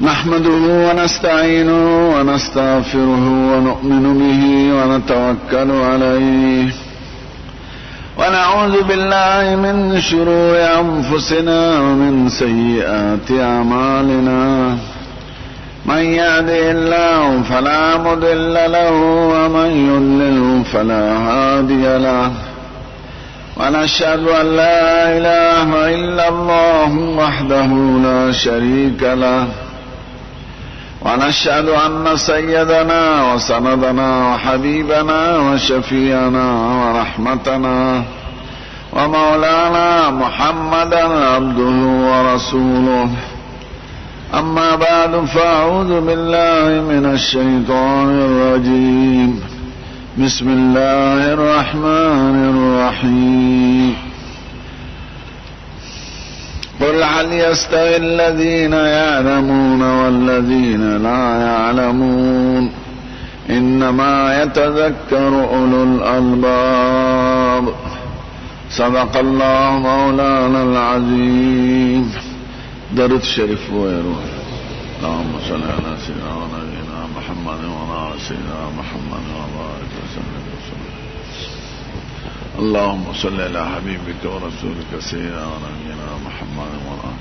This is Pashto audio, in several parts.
نحمده ونستعينه ونستغفره ونؤمن به ونتوكل عليه ونعوذ بالله من شرور أنفسنا ومن سيئات أعمالنا من يهده الله فلا مضل له ومن يضلل فلا هادي له ونشهد أن لا إله إلا الله وحده لا شريك له ونشهد أن سيدنا وسندنا وحبيبنا وشفيعنا ورحمتنا ومولانا محمدا عبده ورسوله أما بعد فأعوذ بالله من الشيطان الرجيم بسم الله الرحمن الرحيم قل هل يستوي الذين يعلمون والذين لا يعلمون إنما يتذكر أولو الألباب صدق الله مولانا العظيم. درود شريف ويروح. اللهم صل على سيدنا ونبينا محمد وعلى سيدنا محمد وبارك وسلم. اللهم صل على حبيبك ورسولك سيدنا ونبينا محمد وعلى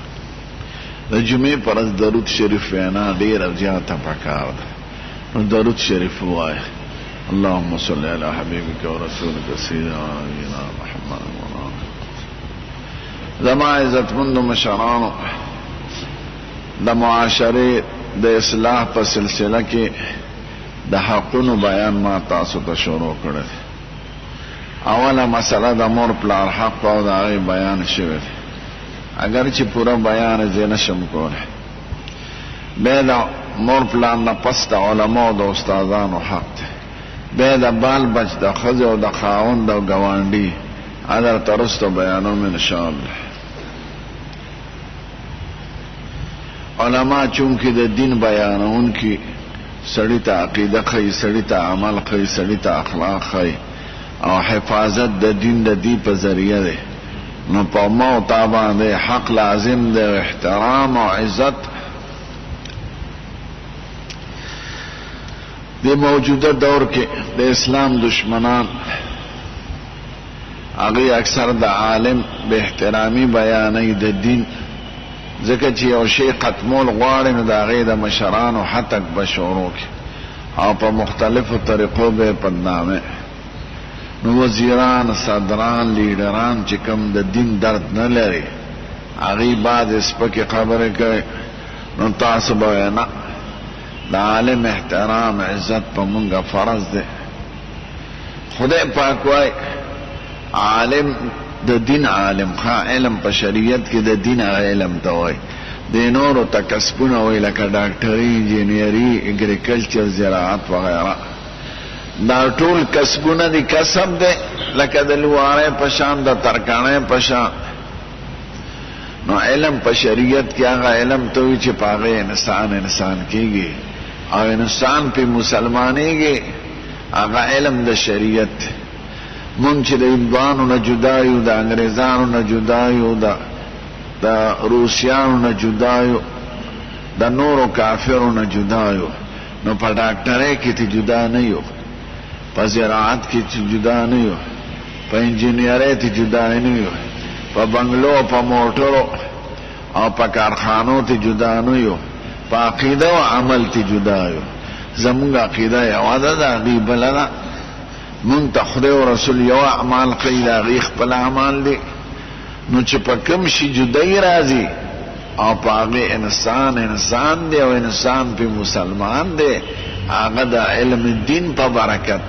د جمعې پر ورځ درود شریف وینا ډېره زیاته پکار ده. نو درود شریف ووایه. اللهم صل على حبيبك ورسولك سيدنا ونبينا محمد وعلى زما عزتمندو مشرانو د معاشرې د اصلاح په سلسله کې د حقونو بیان ما تاسو ته شروع کړی. اوله مسله د مور پلار حق او د هغې بیان شوی دی، اگر چې پوره بیان یې زه نشم کولی. بیا د مور پلار نه پس د علماو د استادانو حق دی. بیا د بال بچ د ښځې او د خاوند او ګاونډي درته وروسته بیانوم انشاءالله. علما چونکې د دین بیانونکي سړي ته عقیده ښیي، سړي ته عمل ښیي، سړي ته اخلاق ښیي او حفاظت د دین د دی په ذریعه دی. نو په ما او تا باندې حق لازم دی، احترام او عزت. د موجوده دور کې د اسلام دشمنان هغوی اکثر د عالم به احترامي بیانوي د دین، ځکه چې یو شی ختمول غواړي نو د هغې د مشرانو حتک به شروع کړي او په مختلفو طریقو به یې بدنامي. نو وزیران، صدران، لیډران چې کوم د دین درد نه لري هغوی بعضې سپکې خبرې کوي. نو تاسو به وایئ نه، د عالم احترام عزت په مونږه فرض دی. خدای پاک وایي عالم د دین عالم، ښه علم په شریعت کې د دین علم ته وایي. د نورو ته کسبونه وایي لکه ډاکټري، انجینري، اګریکلچر، زراعت وغیره. دا ټول کسبونه دي، کسب دی لکه د لوارۍ په شان، د ترکاڼۍ په شان. نو علم په شریعت کې هغه علم ته وایي چې په هغې انسان کېږي او انسان پې مسلمانېږي، هغه علم د شریعت دی. مونږ چې د هندوانو نه جدا یو، د انګریزانو نه جدا یو، د روسیانو نه جدا یو، د نورو کافرو نه جدا یو، نو په ډاکټرۍ کې ته جدا نه یو، په زراعت کې ته جدا نه یو، په انجینرۍ ته جدا نه یو، په بنګلو، په موټرو او په کارخانو ته جدا نه یو، په عقیده او عمل ته جدا یو. زمونږ عقیده یوه ده، د هغې بله ده. مونږ ته خدای او رسول یو اعمال ښیي، د هغې خپل اعمال دی. نو چې په کوم شي جدایي راځي او په هغې انسان دی او انسان پې مسلمان دی، هغه د علم دین په برکت.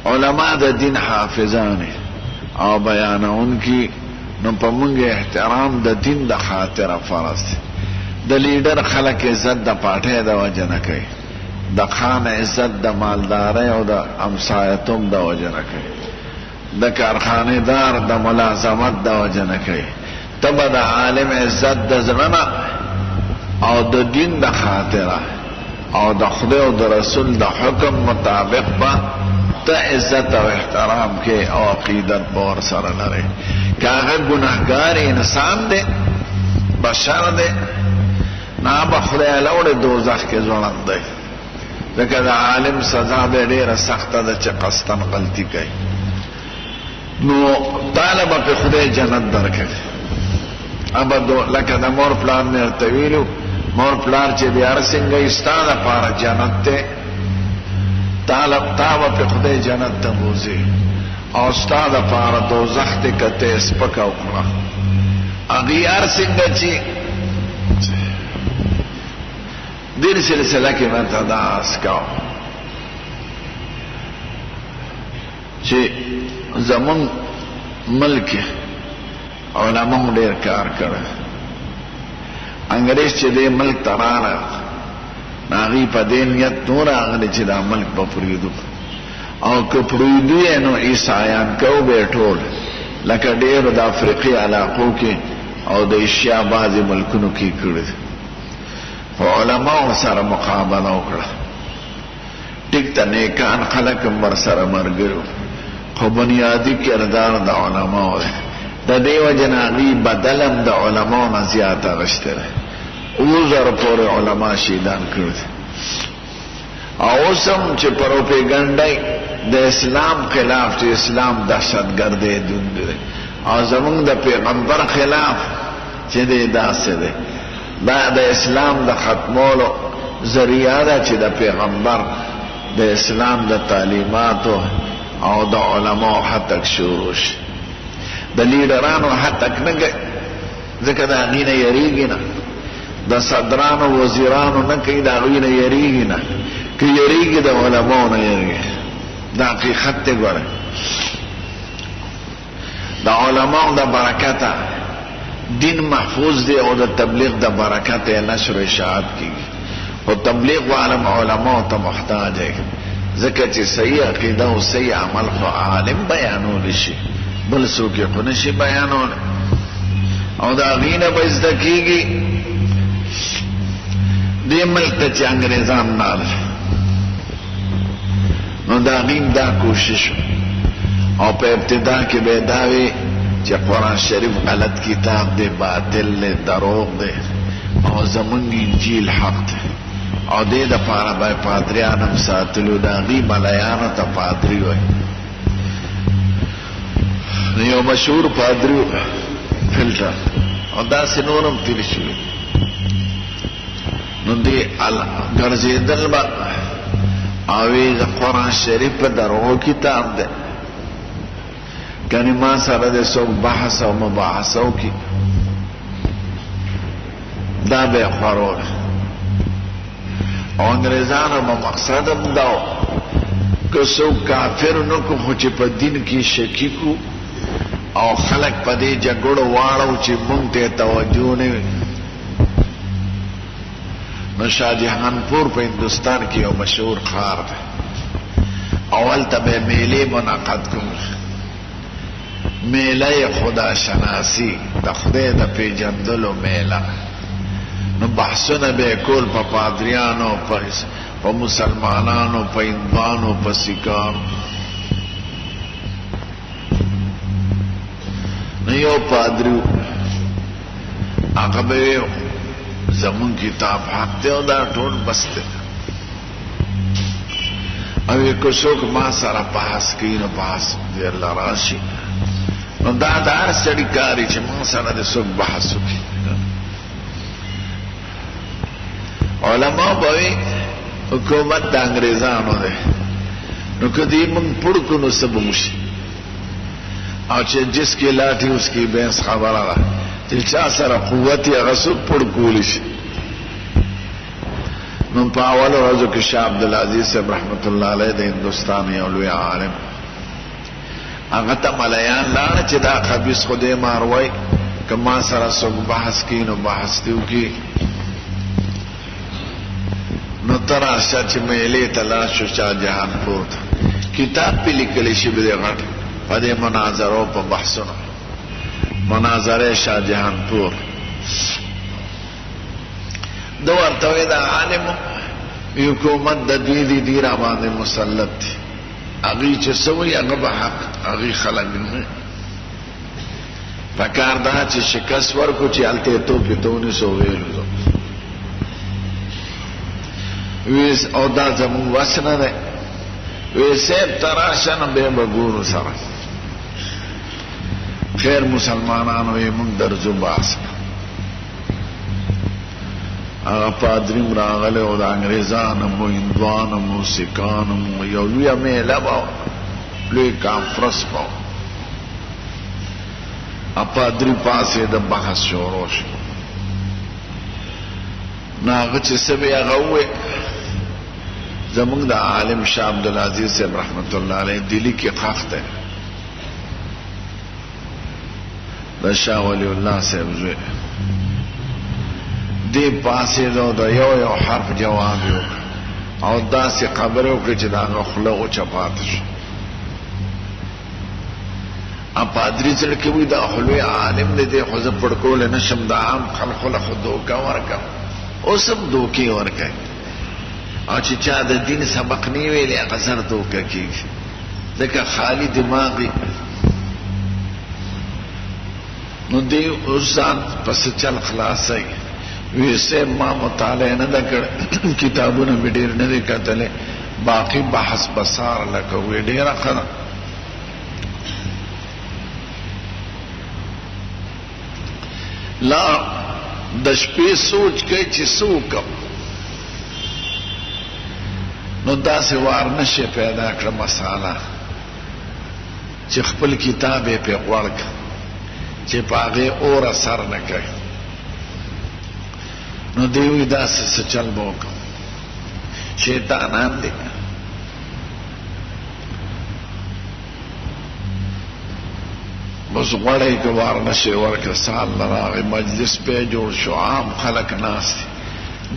علما د دین حافظان او بیانونکي. نو په مونږ احترام د دین د خاطره فرض دی. د لیډر خلک عزت د پاټۍ د وجه نه کوي، د خان عزت د مالدارۍ او د امسایتوب د وجه نه کوي، د کارخانه دار د ملازمت د وجه نه کوي. ته به د عالم عزت د زړه نه او د دین د خاطره او د خدای او د رسول د حکم مطابق به ته عزت او احترام کې او عقیدت باور سره لري. که هغه ګناهګار انسان دی بشر دی نا بخدای لوړ دوزخ کې ځوړند دی ځکه د عالم سزا به ډیره سخته ده چې قصدن غلطي کوي نو طالب په خدای جنت درکړي ابدو لکه د مور پلان نه تویلو مور پلان چې بیا څنګه استاد لپاره جنت ته طالب تاو په خدای جنت ته بوزي او استاد لپاره دوزخ ته کته سپکا وکړه اغیار څنګه چې دیر سلسله کې ماته دا اسکاو چې زمون ملک علماء ډېر کار کړ انګريز چې دې ملک تراله ناغي په دې نیت نور هغه چې دا ملک په پریدو او که پریدو نو عیسایان کو به ټول لکه ډېر د افریقي علاقو کې او د ایشیا بعضي ملکونو کې کړی علماء سره مقابله وکړه ټیک ته نیکان خلک مر سره مرګرو خو بنیادی کردار د علماء د دیو جناغي بدلم د علماء نه زیاته غشته اوزر پورې علما شهیدان کړل او سم چې پروپاګاندا د اسلام خلاف چې اسلام دهشتګردي دوند او زمونږ د پیغمبر خلاف چې داسې ده دا د اسلام د ختمولو ذریعہ ده چې د پیغمبر د اسلام د تعلیماتو او د علماء حتک شروع شي د لیډرانو حتک نه ځکه دا غینه یریږي نه د صدرانو وزیرانو نه کوي دا غینه یریږي نه که یریږي د علماء نه یریږي دا حقیقت دی ګوره د علماء د برکته دین محفوظ دی او د تبلیغ د برکت نشر اشاعت کیږي او تبلیغ عالم علماء ته محتاج دی ځکه چې صحیح عقیده او صحیح عمل خو عالم بیانول شي بل څوک یې خو نشي بیانول او دا غینه به زده کیږي دې ملک ته چې انګریزان نال نو دا غین دا کوشش او په ابتدا کې به داوي چې قرآن شریف غلط کتاب دی باطل دی دروغ دی او زمونږ انجیل حق دی او دې د پاره به پادریان هم ساتلو د هغې ملایانو ته پادري وایي یو مشهور پادری فلټر او داسې نور هم تېر شوي نو دې ګرځېدل به او د قرآن شریف په دروغو کتاب دی کنی ما سره د څوک بحث او مباحثه وکړي دا به یې خورول او انګریزانو به مقصد هم دا و که څوک کافر نه کو خو چې په دین کې شکي کو او خلک په دې جګړو واړو چې مونږ ته توجه نه وي نو شاهجهانپور په هندوستان کې یو مشهور ښار دی اول ته به میلې منعقد کوم میله خدا شناسی د خدای د پیژندلو میله نو بحثونه به کول په پادریانو په مسلمانانو په هندوانو په سیکانو نو یو پادریو هغه به زمون کتاب حق دی او دا ټول بس دی او که څوک ما سره بحث کوي نو بحث دی الله راشي نو دا د هر سړي کار چې ما سره د څوک بحث وکړي علما به وي حکومت د انګریزانو دی نو که دې موږ پړ کړو نو څه به وشي او چې جس کی لاٹھی اس کی بینس خبره ده چې چا سره قوت یې هغه څوک پړ کولی شي نو په اولو ورځو کې شاه عبدالعزیز صاحب رحمت الله علیه د هندوستان یو لوی عالم هغه ته ملایان لاړه چې دا خبیث خدای ماروي که ما سره څوک بحث کوي نو بحث دې وکړي نو ته راشه چې میلې ته لاړ شو شاهجهانپور ته کتاب پې لیکلی شي به دې غټ په دې مناظرو په بحثونو مناظره شاهجهانپور دو ورته وایي دا عالم حکومت د دې را باندې مسلط دی هغې چې څه وایي هغه به حق هغې خلک نه پکار دا چې شکست ورکو چې هلته توپې ته ونیسو ویلو ویس او دا زمون وس نه دی وی سیب تراشه نو بیا به ګورو سره خیر مسلمانانو یې مونږ درځو باسه هغه پادریم راغلی او د انګریزانو مو هندوانو مو سیکانو مو یو لویه میله به لوی کانفرنس به پادری پاسې د بحث شروع شو نو هغه چې څه به هغه ووایي زمونږ د عالم شاه عبدالعزیز صاحب رحمت الله علیه دلی کې خاخ دی د شاه ولی الله صاحب زوی دی پاسېدو د یو حرف جواب یې وکړ او داسې خبرې وکړې چې د هغه خوله اوچه پاته شو پادری سره کې وایي دا خو لوی عالم دی خو زه پړکولی نه شم د عام خلقو له خو دوکه ورکړم اوس هم دوکې ورکوي او چې چا د دین سبق نه ویلی هغه زر دوکه کېږي ځکه خالی دماغي نو دی اوس ځان پسې چل خلاصوي وی صاحب ما مطالعه نه ده کړې کتابونه مې ډېر نه دي کتلی باقي بحث بسار لکه وی ډېره ښه ده لا د شپې سوچ کوي چې څه وکړم نو داسې وار نشي پیدا کړه مساله چې خپل کتاب یې پې غوړ کړه چې په هغې اور اثر نه کوي نو دی وایي داسې څه چل به وکړم شیطانان دی بس غوړی که وار نشي ورکړه سال نه راغی مجلس پې جوړ شو عام خلک ناست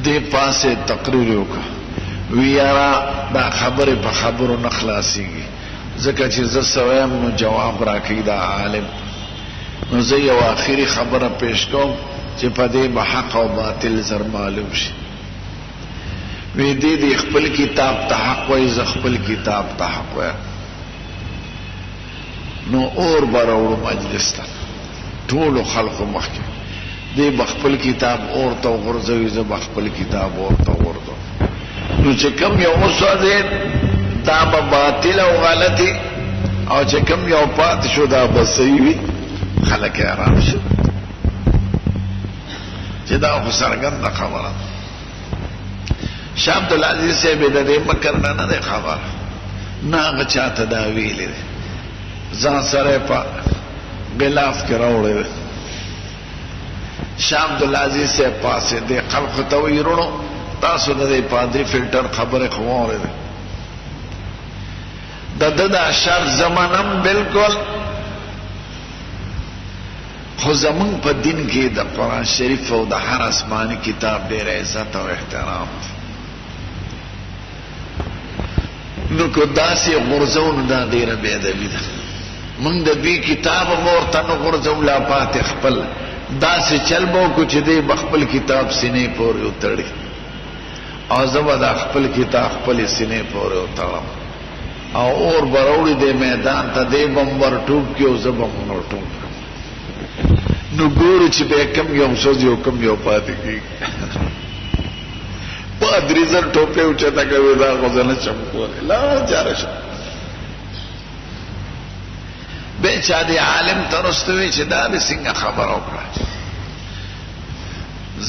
دی پاسې تقریر یې وکړه وی یاره دا خبرې په خبرو نه خلاصېږي ځکه چې زه څه ویم نو جواب راکوي دا عالم نو زه یو آخري خبره پیش کوم چې په دې به حق او باطل زر معلوم شي وی دی خپل کتاب ته حق وایي زه خپل کتاب ته حق وایم نو اور به راوړو مجلس ته ټولو خلقو مخکې دی به خپل کتاب اور ته وغورځوي زه به خپل کتاب اور ته وغورځوم نو چې کم یو وسوځېد دا به باطل او غلطي او چې کم یو پاتې شو دا به صحیح وي خلک یې ارام شو چې دا خو څرګنده خبره شاه عبدالعزیز صاحب یې د دې مکر نه نه دی خبر نه هغه چاته دا ویلي دی ځان سره په غلاف کې راوړی دی شاه عبدالعزیز صاحب پاسې دی خلقو ته وایي وروڼو تاسو د دې پادري فلټر خبرې خو واورېدې د ده دا شر زمانم بالکل خو زمونږ په دین کې د قرآن شریف او د هر آسماني کتاب ډېر عزت او احترام نو که داسې غورځو نو دا ډېره بېادبي ده موږ د دوی کتاب هم ورته نه غورځو لا پاتې خپل داسې چل به وکړو چې دی به خپل کتاب سینې پورې وتړي او زه به دا خپل کتاب خپلې سینې پورې وتړم او اور به راوړي دی میدان ته دی به م ورټوپ کړي او زه به م ورټوپ کړم نو ګورو چې به کم یو سوځي او کم یو پاتې کېږي پادري زر ټوپې اوچته کوي دا خو زه نه شم کولی لا جاره شم بیا چا دې عالم ته رسته وی چې دا دې څنګه خبره وکړه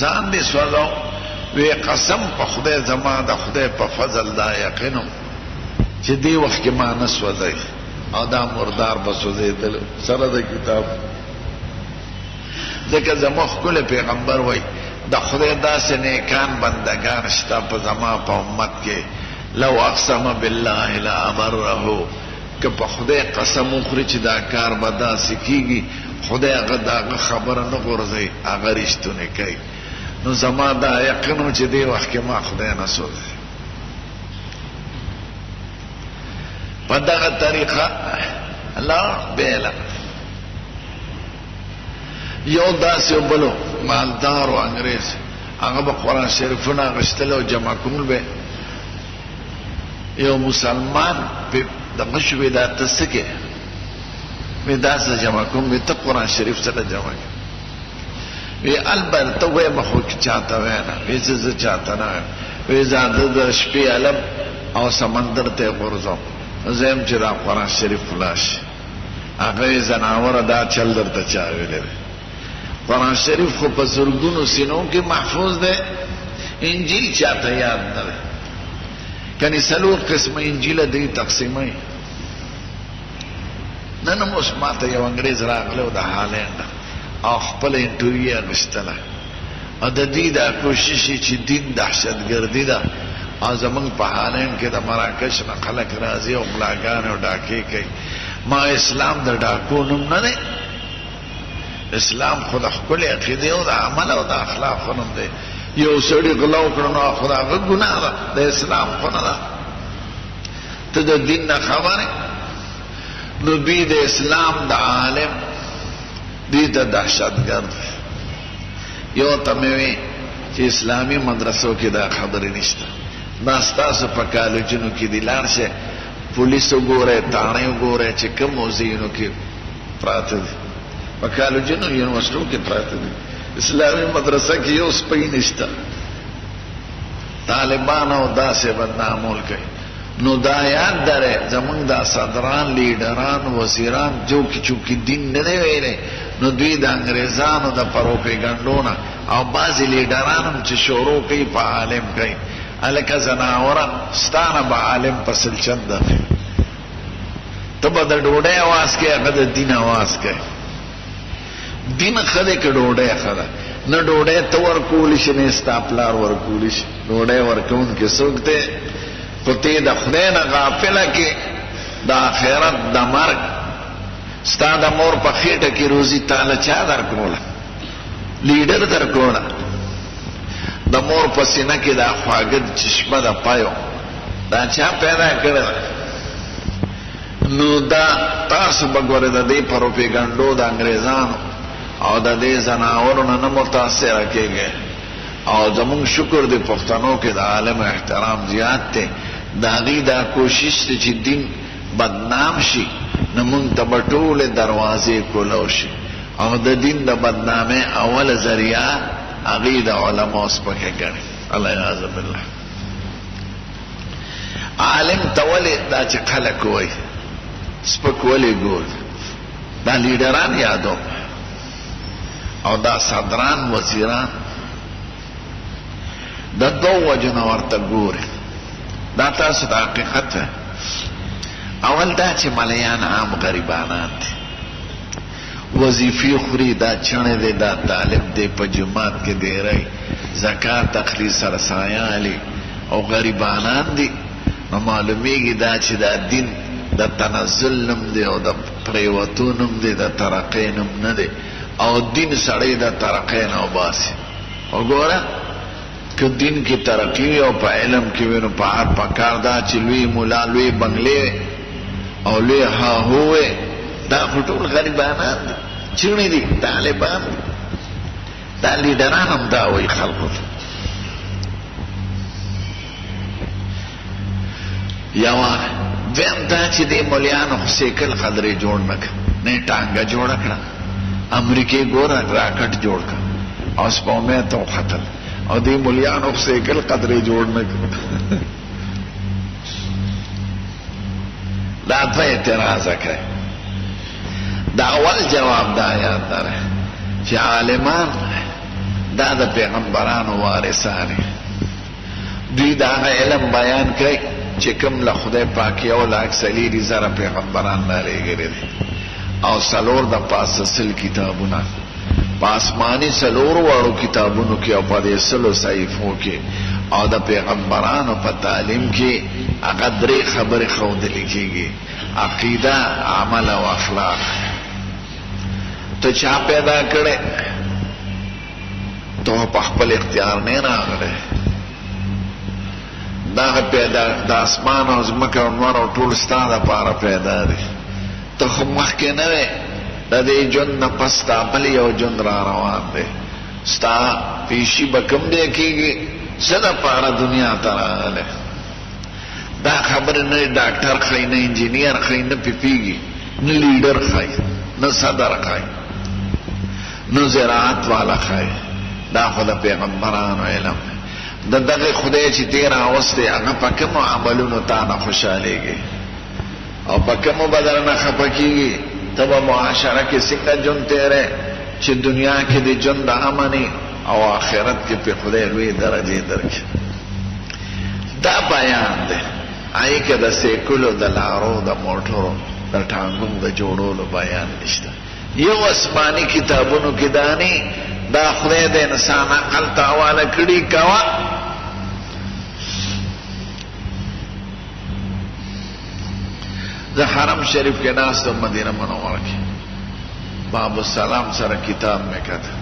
ځان دې سوځو وی قسم په خدای زما د خدای په فضل دا یقینم چې دې وخت کې ما نه سوځي او دا مردار به سوځېدل سره د کتاب ځکه زما ښکلی پیغمبر وایي د خدای داسې نیکان بندگان شته په زما په امت کې لو اقسم بالله لابره که په خدای قسم وخوري چې دا کار به داسې کېږي خدای هغه د هغه خبره نه غورځوي هغه رښتونې کوي نو زما دا یقین و چې دې وخت کې ما خدای نه سوځي په دغه طریقه لا بیله یو داسې بلو مالدار و انګریز هغه به قرآن شریفونه اخیستل او جمع کول به یو مسلمان دغه شوې دا ته څه کې وی دا سره جمع کوم، وی ته قرآن شریف سره جمع کوم. وی البته وی مخو کی چاته وینا، وی زه چاته نه وی زاده د شپې علم او سمندر ته غورځم زم چې دا قرآن شریف فلاش هغه زناور دا چل درته چا ویل. قرآن شریف خو په زرګونو سینو کې محفوظ ده، انجیل چاته یاد نه ده. کني څلور قسمه انجیل دی تقسیمه. نن اوس ماته یو انګريز راغله د هالند او خپل انټرویو اغوستله او د دې دا کوشش چې دین دهشتګردي ده او زمونږ په هالند کې د مراکش نه خلک راځي او غلاګان او ډاکې کوي. ما اسلام د ډاکو نوم نه دی، اسلام خو د خپل عقیده او د عمل او د اخلاق نوم دی. یو سړی غلا وکړو نو خدای ګناه ده، د اسلام خو نه ده. ته د دین نه خبره نو دوی د اسلام د عالم دوی د دهشتګرد. یو ته مې وی چې اسلامي مدرسو کې دا خبرې نشته، دا ستاسو په کالجونو کې دي، لاړ شئ پولیس وګورئ، تاڼې وګورئ چې کوم موزیینو کې پراته دي، په کالجونو یونیورسټو کې پراته دي. اسلامي مدرسه کې یو سپی نشته. طالبان او داسې بدنامول کوي. نو دا یاد داره زمونږ دا صدران، لیډران، وزیران جو چې دین نه دی ویلی، نو دوی د انګریزانو د پروپیګنډو نه او بعضې لیډران هم چې شروع کوي په عالم کوي. هلکه زناوره ستانه به عالم په سلچند ده، ته به د ډوډۍ اواز کوي، هغه د دین اواز کوي. دین ښه دی که ډوډۍ ښه ده؟ نه ډوډۍ ته ورکولی شي نه ستا پلار ورکولی شي. ډوډۍ ورکوونکی څوک دی؟ خو ته د خدای نه غافله کې د آخرت د مرګ ستا د مور په خېټه کې روزي تاله چا درکړوله؟ لیډر درکړوله. د مور په سینه کې دا خواږه چشمه د پایو دا چا پیدا کړې ده؟ نو دا تاسو به ګورئ د دې پروپیګنډو د انګریزانو او د دې زناورو نه متاثره کېږئ. او زمونږ شکر دی پښتنو کې د عالم احترام زیات دی، د هغې دا کوشش دی چې دین بدنام شي، نو مونږ ته به ټولې دروازې کولو شي او د دین د بدنامۍ اوله ذریعه هغې د علماو سپکې ګڼي. الله یعوذ بالله. عالم ته ولې دا چې خلک وایي سپک ولې ګوري؟ دا لیډران یادو او دا صدران وزیران د دو وجنه ورته ګوري. دا تاسو د حقیقت ده. اول دا چې ملیان عام غریبانان دي، وظیفې خوري، دا چڼې دی، دا طالب دی، په جماعت کې دیری زکات اخلي، سرسایه او غریبانان دي. نو معلومیږي دا چې دا دین د تنزل نوم دی او د پریوتو نوم دی، د ترقۍ نوم نه دی. او دین سړی د ترقۍ نه وباسي. وګوره که دین کی ترقی او په علم کې وینو په هر پکار دا چې لوی مولا، لوی بنگلې او لوی ها هوې، دا ټول غریبانان دي، چڼې دي، طالبان دي. دا لیډران هم دا وایي خلکو ته. یوه دویم دا چې دې مولیانو خو سیکل قدرې جوړ نه کړه، نه ټانګه جوړه کړه، امریکې ګوره راکټ جوړ کړه او سپومې ته وختل، او دی مولیانو سیکل قدرې جوړ نه کړ. دا دوه اعتراض کوي. دا اول جواب دا یاد داره چې عالمان دا د پیغمبرانو وارثان دي، دوی دا علم بیان کوي چې کوم له خدای پاک یو لاک څلېري زره پیغمبران رالیږلي دي او څلور د پاسه سل کتابونه پاسمانی سلور وارو کتابونو کی او پا دی سلو صحیفوں کی او دا پیغمبرانو پا تعلیم کی اقدری خبر خودلی کی گی عقیدہ عمل و اخلاق. تو چا پیدا کرے تو پا خپل اختیار نہیں راغلے، دا پیدا دا اسمان او زمکه او نور او ټول ستا د پاره پیدا دي. ته خو مخکې نه وې، د دې ژوند نه پس تا بل یو ژوند را روان دی. ستا پیشي به کوم دی کېږي، څه دپاره دنیا ته راغلی؟ دا خبره نه ډاکټر ښایي، نه انجینیر ښایي، نه پیپیږي، نه لیډر ښایي. نو صدر خای نو زراعت والا خای. دا خود پیغمبرانو علم دا دغه خدای چې تیر اوسته هغه پکې مو عملونو تا نه خوشاليږي او پکې مو بدل نه خپکیږي. تب معاشره کې څنګه جون تیرې چې دنیا کې د جون د امني او آخرت کې په خدای لوی درجه درکې. دا بیان دی آی کې د سیکولو د لارو د موټرو د ټانګونو د جوړولو بیان نشته. یو آسماني کتابونو کې دانی دا خدای د انسان عقل ته حواله کړي کوا. زه حرم شریف کې ناستم مدینه منوره کې باب السلام سره کتاب مې کته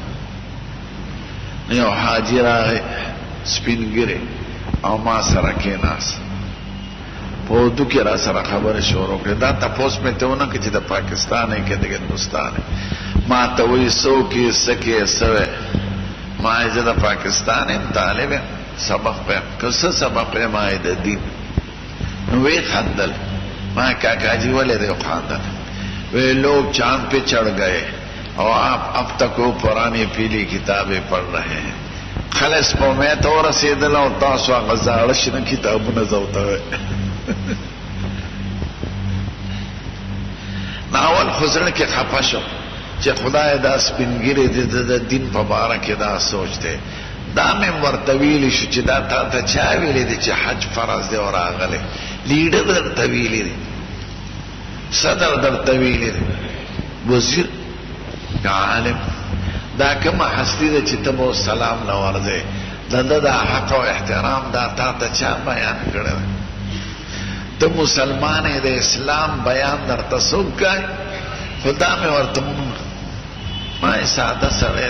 یو حاجی راغی سپینګری او ما سره کې ناس په اردو کې را سره خبره شروع کړه. دا تاسو مې ته ونه چې د پاکستان کې د هندستان ما ته وې سو کې سکه سوه ما یې د پاکستان طالب سبق په کسه سبق ما یې د دین نو وی خندل. ما काका जी वाले रे खानदान वे लोग चांद पे चढ़ गए और आप अब तक वो पुरानी पीली किताबें पढ़ रहे हैं. खलस पो मैं तो रसीदला होता सो गजारश न किताब न जाता है नावल खुजरन के खफाशो چې خدای دا سپینګری د دین په باره کې دا سوچته دا مې ورتویل شو چې دا تا ته چا ویلې دي چې حج فرض دی او راغله لیډر درته ویلې دي صدر درته ویلې دي وزیر عالم دا کومه هستی ده چې ته مو سلام نه ورځې دا حق او احترام دا تا ته چا بیان کړل. ته مسلمان د اسلام بیان درته څوک کوي؟ خدا میں ورته میں سادہ سوے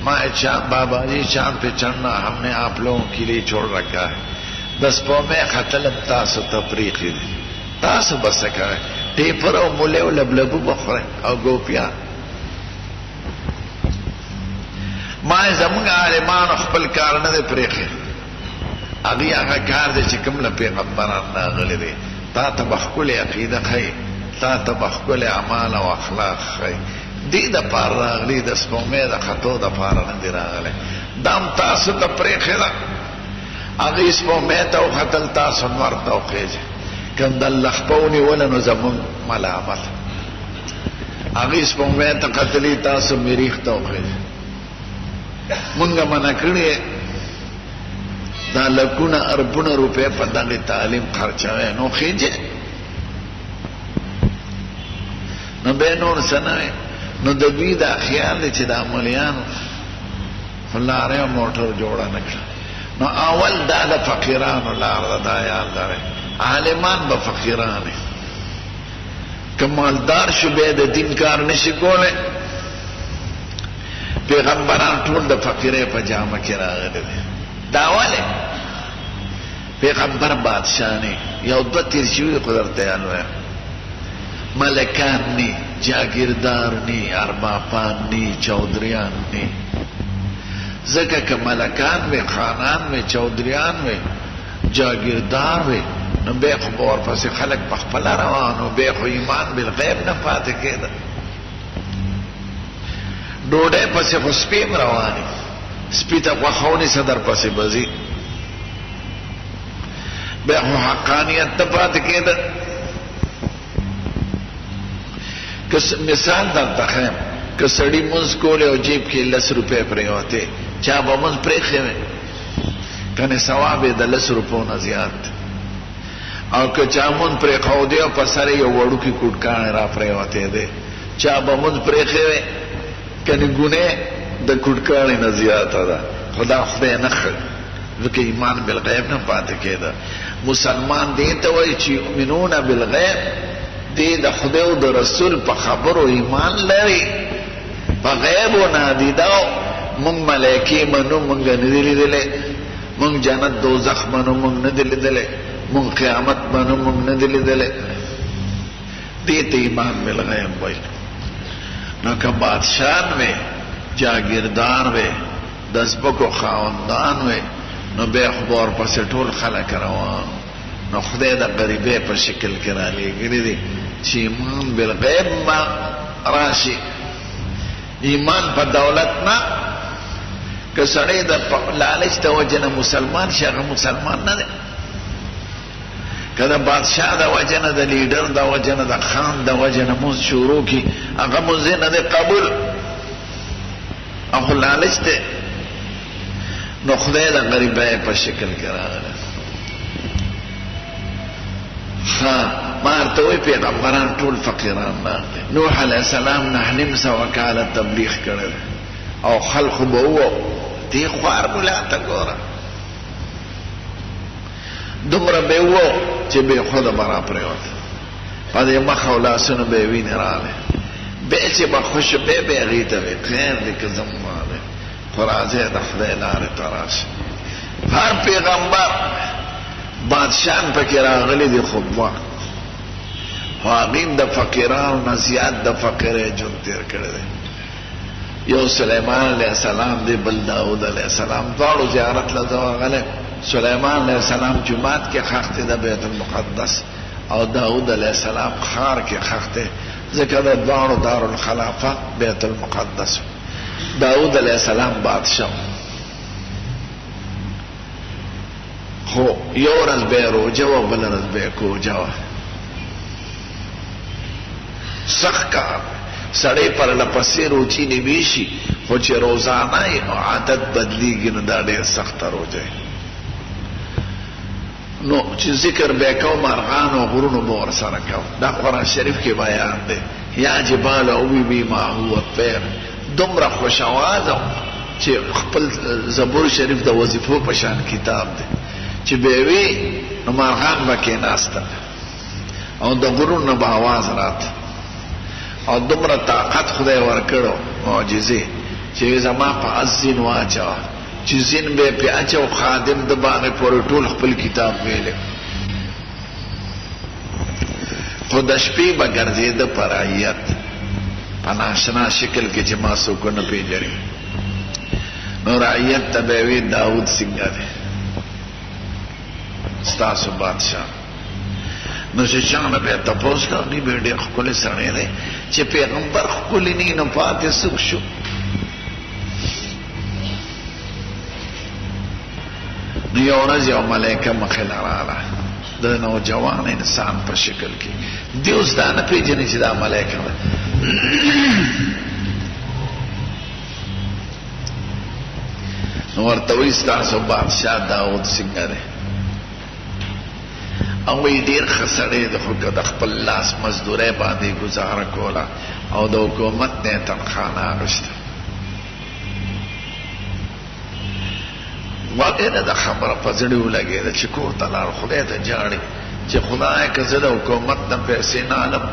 میں چاند بابا جی چاند پہ چڑھنا ہم نے آپ لوگوں کے لیے چھوڑ رکھا ہے. بس پو میں خطلم تاسو تفریقی دی تاسو بس کرے ٹیپر او مولے او لبلبو بخورے او گوپیا ما زمونږ عالمان خپل کار نه دی پرېښی هغوی هغه کار دی چې کوم له پیغمبران راغلی دی. تا ته به ښکلې عقیده ښیي تا ته به ښکلې اعمال او اخلاق ښیي. دې دپاره راغلي د سپومې د ختو دپاره نه دی راغلی. دا هم تاسو ته پرېښې ده هغوی سپومې ته وختل تاسو نور ته وخېږئ که د الله خپه ونیوله نو زمونږ ملامت هغوی سپومې ته قتلي تاسو مریخ ته وخېږئ. مونږه منع کړې دا لکونه اربونه روپۍ په دغې تعلیم خرچوي نو خېجې نو بیا نور څه نه وی. نو د دوی دا خیال دی چې دا مولیانو خو لارې او موټر جوړه نه کړه. نو اول دا د فقیرانو لار ده دا یاد لرئ عالمان به فقیران که مالدار شو بیا د دین کار نشي کولی. پیغمبران ټول د فقیرې په جامه کې راغلي دي. دا ولې پیغمبر بادشاہ نه یو دوه تیر شوي قدرته یان وایم ملکان نی جاگیردار نی اربابان نی چودریان نی. ځکه که ملکان وی خانان وی چودریان وی جاگیردار وی نو بیا خو به ورپسې خلک په خپله روانو بیا خو ایمان بالغیب نه پاتې کېده. ډوډۍ پسې خو سپي هم روانې سپي ته غوښه ونیسه در پسې به ځي بیا خو حقانیت ته پاتې کېده. که مثال درته ښیم که سړي مونځ کولی او جیب کې 10 روپۍ پرېوتې چا به مونځ پرېښی وی کنې ثواب یې د 10 روپو نه زیات او که چا مونځ پرېښودی او په سر یې یو وړوکي کوټکاڼی را پرېوتی دی چا به مونځ پرېښی وی کنې ګونې د کوټکاڼي نه زیاته ده. خدا خدای نه ښه ځکه ایمان بالغیب نه پاتې کېده. مسلمان دې ته وایي چې یؤمنون بالغیب دې د خدای او د رسول په خبرو ایمان لري په غیب و نادیدو. مونږ ملایکې منو مونږ نه دي لیدلی مونږ جنت دوزخ منو مونږ نه دي لیدلی مونږ قیامت منو مونږ نه دي لیدلی. دې ته ایمان بالغیب وایي. نو که بادشاہان وی جاگیردار وی دسبکو خاوندان وی نو بیا خو به ورپسې ټول خلک روان. نو خدای د غریبۍ په شکل کې رالیږلي دي چې ایمان بالغیب ما راشي ایمان په دولت نه که سړی د لالچ د وجه نه مسلمان شي هغه مسلمان نه دی که د بادشاه د وجه نه د لیډر د وجه نه د خان د وجه نه مونځ شروع کړي هغه مونځ یې نه دی قبول او خو لالچ دی نو خدای د غریبۍ په شکل کې راغلی ما ورته وایي پیغمبران ټول فقیران راغلي نوح علیه السلام 9.5 کاله تبلیغ کړی او خلقو به ووایي دې خوار ملا ته ګوره دومره به ووایي چې بې خوده به راپرېوته په دې مخ او لاسونو به یې وینې راغلې بیا چې به خوشو بیا به یې هغې ته وایي خیر دی که زما دی خو راځئ د خدای لارې ته راشي هر پیغمبر بادشاهان پکې راغلي دي خو خو هغوی د فقیرانو نه زیات د فقیرۍ ژوند تېر کړی دی یو سلیمان علیه السلام دی بل داود علیه السلام دواړو زیارت له زه ورغلی سلیمان علیه السلام جومات کې ښخ دی د بیت المقدس او داود علیه السلام ښار کې ښخ دی ځکه د دواړو دارالخلافه بیت المقدس داود علیه السلام بادشاه خو یو ورځ به یې روژه وه بله ورځ به یې کوژه وه سخت کار سړی پرله پسې روچي نیویشي خو چې روزانه یې نو عادت بدلیږي نو دا ډېر سخته روژه نو چې ذکر به یې کوم مرغان او غرونو به ورسره کوم دا قرآن شریف کې بیان دی یا جبال اوبی معه الطیر دومره خوشاوازه چې خپل زبور شریف د وظیفو په شان کتاب دی چې به وي نو مرغان به کېناستل او د غرونو نه به آواز راته او دومره طاقت خدای ورکړو معجزې چې زما په ځین واچوه چې ځین به یې پې اچو خادم د باغې پورې ټول خپل کتاب ویلی خو د شپې به ګرځېده په رعیت په ناشنا شکل کې چې ما څوک نه پېژني نو رعیت ته به یې وي داود څنګه دی ستاسو بادشاه نو چې چا نه به یې تپوس کړ دی به ډېر ښکلی سړی دی چې پیغمبر ښکلی نه نو پاتې څوک شو نو یو ورځ یو ملایکه مخې له راغله د نوجوان انسان په شکل کې دی اوس دا نه پېژني چې دا ملایکه ده نو ورته وایي ستاسو بادشاه داود څنګه دی او وی ډیر ښه سړی دی خو که د خپل لاس مزدورۍ باندې ګزاره کوله او د حکومت نه یې تنخوا نه اخیسته واقع نه د خبره په زړه ولګېده چې کور ته لاړ خدای ته جاړي چې خدای که زه د حکومت نه پیسې نه الم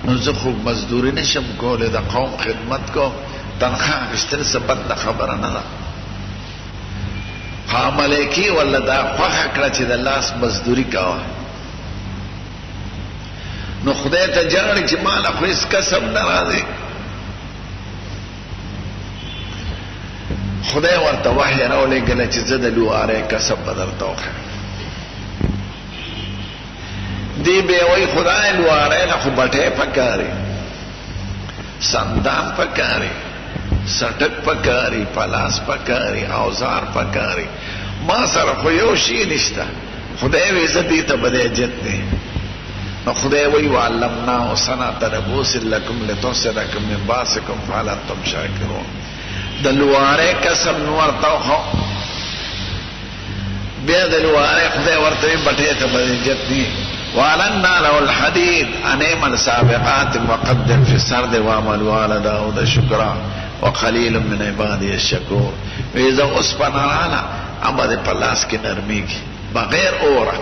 نو زه خو مزدوري نشم کولی د قوم خدمت کوم تنخوا اخیستل څه بده خبره نه ده ها ملایکې ولا دا خوښه کړه چې د لاس مزدوري کوه نو خدای ته جاړي چې ماله خو هېڅ کسب نه راځي خدای ورته وحی راولېږله چې زه د لوارۍ کسب به درته وښیم دی به یې وایي خدای لوارۍ نه خو بټۍ پکاري سندان پکاري سټک پکاري پلاس پکاري اوزار پکاري ما سره خو یو شي نشته خدای وایي زه دې ته به دی جت دی نو خدای وایي وعلمناه صنعة لبوس لکم لتحصنکم من باسکم فهل انتم شاکرون د لوارۍ کسب نو ورته وښو بیا د لوارۍ خدای ورته وایي بټۍ ته به دی جت دی وعلنا له الحديد ان اعمل سابقات وقدر في السرد واعمل على داود شكرا وقليل من عبادي الشكور واذا اسپنانا امر پلاس کې نرميږي بغیر اوره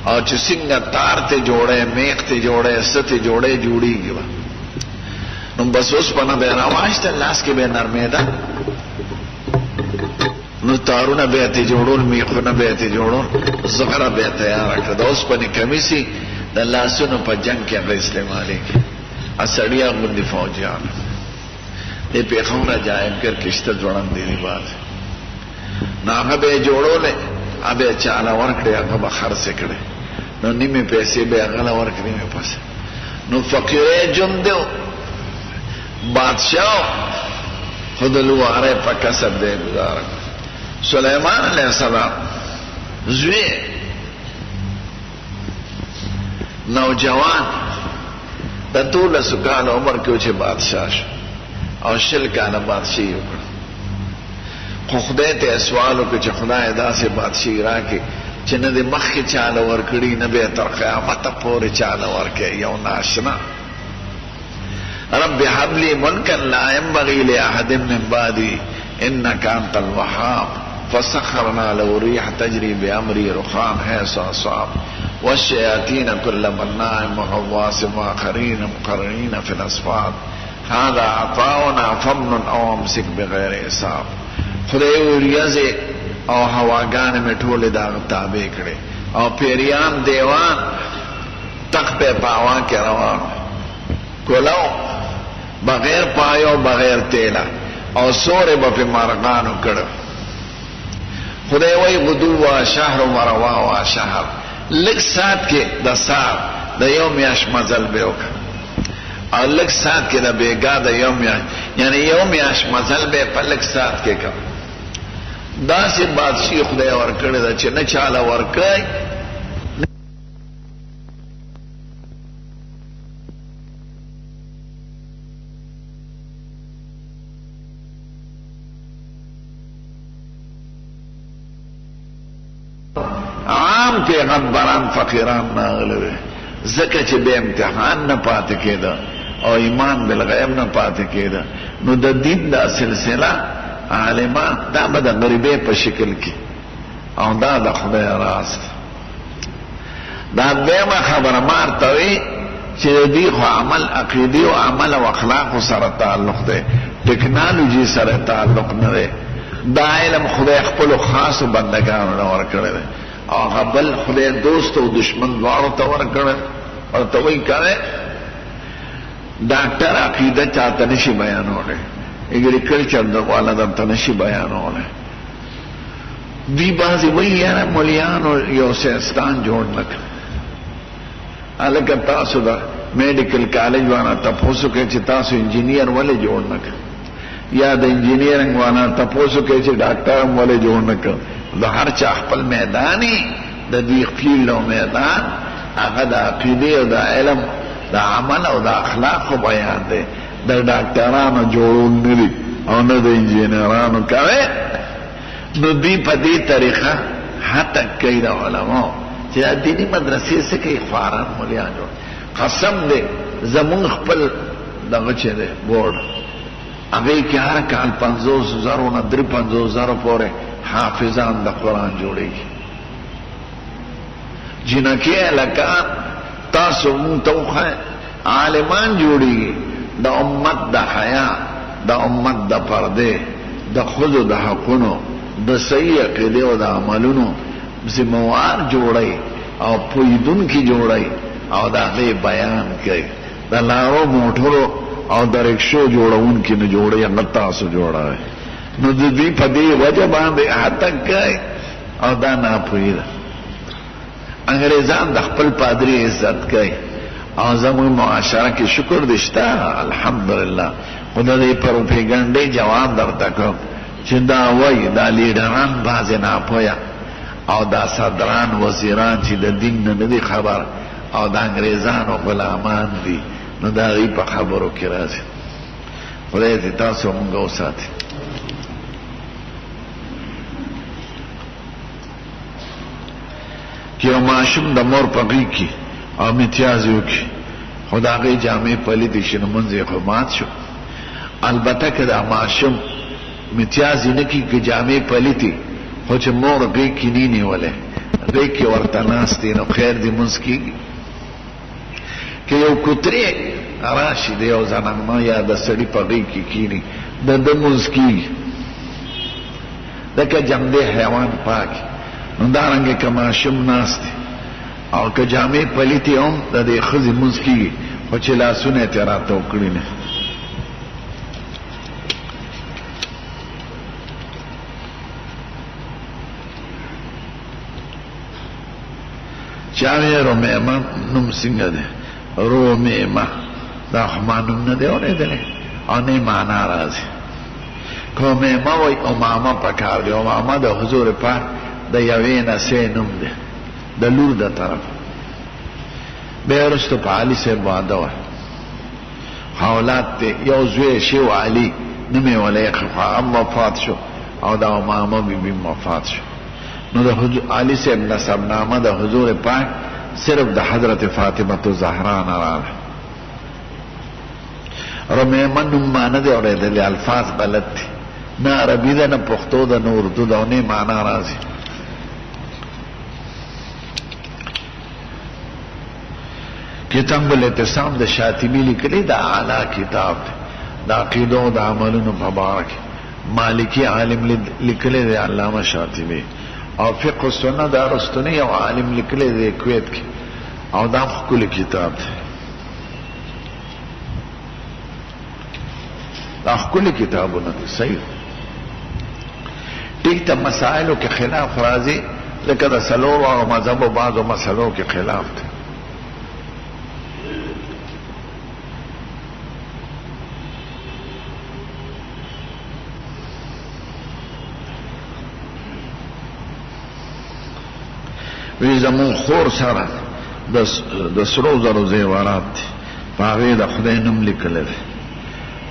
او چې څنګه تار ته جوړه میخ ته جوړه ست جوړه جوړيږي نو بس اسپنا به راواشته لاس کې به نرمه ده نو تارونه به ته جوړول میخونه به ته جوړول زغره به تیار کړه د اوسپنې کمیسي د لاسونو په جنگ کې به استعمالي اسړیا باندې فوجیان دې په خونه جایم کر کشته جوړان دی بعد ناغه به جوړول ابه چاله ورکړي هغه به خرڅ کړي نو نیمه پیسې به هغه ورکړي مې پس نو فقیر جون دیو بادشاہ خود لواره په کسب دی گزار. سلیمان علیہ السلام زوی نوجوان د 12 کال عمر کې چې بادشاہ شو او 10 کاله بادشاہي وکړه. خو خدای ته سوال وکړ چې خدای داسې بادشاہي راکړي چې نه د مخکې چاله ورکړي نه به تر قیامت پورې چاله ورکړي. یو ناشنا رب هب لي ملكا لا ينبغي لأحد من بعدي إنك أنت الوهاب فسخرنا له الريح تجري بأمري رخاء حيث أصاب والشياطين كل بناء وغواص وآخرين مقرنين في الأصفاد هذا عطاؤنا فمن أو امسك بغير حساب. خدای ریاضه او هواګان می ټوله دا تابع کړي او پیریان دیوان تخ په پاوا کې روان کولو بغیر پایو بغیر تیلا او سورې په مرغانو کړه. خدای وای غدوا شهر و روا و شهر لک سات کې د سار د یوم یاش مزل به وک او لک سات کې د بیګا د یوم یعنی یوم یاش مزل به په لک سات کې کا دا سي بادشاہ خدای ورکړی دا چې نه چاله ورکای. عام پیغمبران فقیران ناغلوی زکه چې به امتحان نه پاتې کېده او ایمان بالغیب نه پاتې کېده نو د دین دا سلسله عالمان دا به د غریبۍ په شکل کې او دا د خدای راست. دا دیمه خبره مارتوي چې د دې خو عمل عقیدي او عمل او اخلاق سره تعلق دی، ټکنالوژي سره تعلق نه دی. دا علم خدای خپل خاص بندگانو له ورکړی دی او قبل خدای دوست او دشمن دواړو ته ورکړی. ورته وایي کوي ډاکټر عقیده چاته نشي بیانولی، اګریکلچر د والا درته نشي بیانولی. دی بعضې وایي یاره مولیانو یو سیستان جوړ نه کړ. هلکه تاسو د میډیکل کالج وانا تپوسو کوي چې تاسو انجینیر ولې جوړ نه کړ، یا د انجینیرنګ وانا تپوسو کوي چې ډاکټر هم ولې جوړ نه کړ. د هر چا خپل میداني د دې فیلډ او میدان هغه د عقیدې او د علم د عمل او د اخلاقو بیان دی. د ډاکټرانو جوړول نه دي او نه د انجینرانو کوي. نو دوی په دې طریقه حتی کوي د علماو چې دا دیني مدرسې څه کوي خواران مولیان جوړ. قسم دی زمونږ خپل دغه چې دی بورډ هغې کې هر کال 50,000 نه 53,000 پورې حافظان د قرآن جوړېږي. جنکې هلکان تاسو مونږ ته وښایه عالمان جوړېږي د امت د حیا، د امت د پردې، د ښځو د حقونو، د صحیح عقیدې او د عملونو ذموار جوړی او پوهېدونکي جوړی او د هغې بیان کوي. د لارو موټرو او د رکشو جوړونکي نه جوړی، هغه تاسو جوړوئ. نو د دوی په دې وجه باندې هتک کوي او دا ناپوهي ده. انګریزان د خپل پادري عزت کوي او زموږ معاشره کې شکر دې شته الحمدلله. خو د دې پروپیګنډې جواب درته کوم چې دا وایي دا لیډران بعضې ناپوهه او دا صدران وزیران چې د دین نه نه دي خبر او د انګریزانو غلامان دي، نو د هغې په خبرو کې راځي. خدای دې تاسو مونږ وساتي. که یو ماشوم د مور په غېږ کې او امتیاز وکړي خو د هغې جامې پلیتې شي نو مونځ یې خو مات شو. البته که دا ماشوم امتیاز یې نه کړي که جامې پلیتې خو چې مور غېږ کې نه نیولی غېږ کې ورته ناست دی نو خیر دې مونځ کېږي. که یو کوترې راشي د یو زنانه یا د سړي په غېږ کې کښېني د ده مونځ کېږي. ځکه جمدې حیوان پاک نو دارنګه که ماشوم ناست دی او که جامې پلیتې هم د دې ښځې مونځ کېږي خو چې لاسونه یې ترې راته وکړي نه. چا وی رومیمه نوم څنګه دی؟ رومیمه دا خو ما نوم نه دی اورېدلی. او نه معنا راځي. کومه وای امامه پکار دی. امامه د حضور پاک د یوې نسې نوم دی د لور د طرف. بیا وروسته په علي صاحب واده وه، اولاد ته یو زوی شیو علي نوم یې ولیکه، خو هغه وفات شو او د امامه بیبي وفات شو. نو د علي صاحب نسب نامه د حضور پاک صرف د حضرت فاطمه الزهرا نه راغله. رمیمه نوم ما نه دی اورېدلی، الفاظ غلط دي، نه عربي ده نه پښتو ده نه اردو ده او نه معنا راځي. کتاب الاعتصام د شاطبي لیکلی دا اعلی کتاب دی د عقیدو د عملونو په باره کې. مالکی عالم لیکلی دی علامه شاطبي، او فقه السنه د ارسطوني یو عالم لیکلی دی کویت کې، او دا ښکلی کتاب دی. دا ښکلی کتابونه دي، صحیح. ټیک ته مسائلو کې خلاف راځي، لکه د څلورو هغو مذهبو بعضو مسلو کې خلاف دی. وی زمون خور سره د سرو زرو زیورات دي، په هغې د خدای نوم لیکلی دی.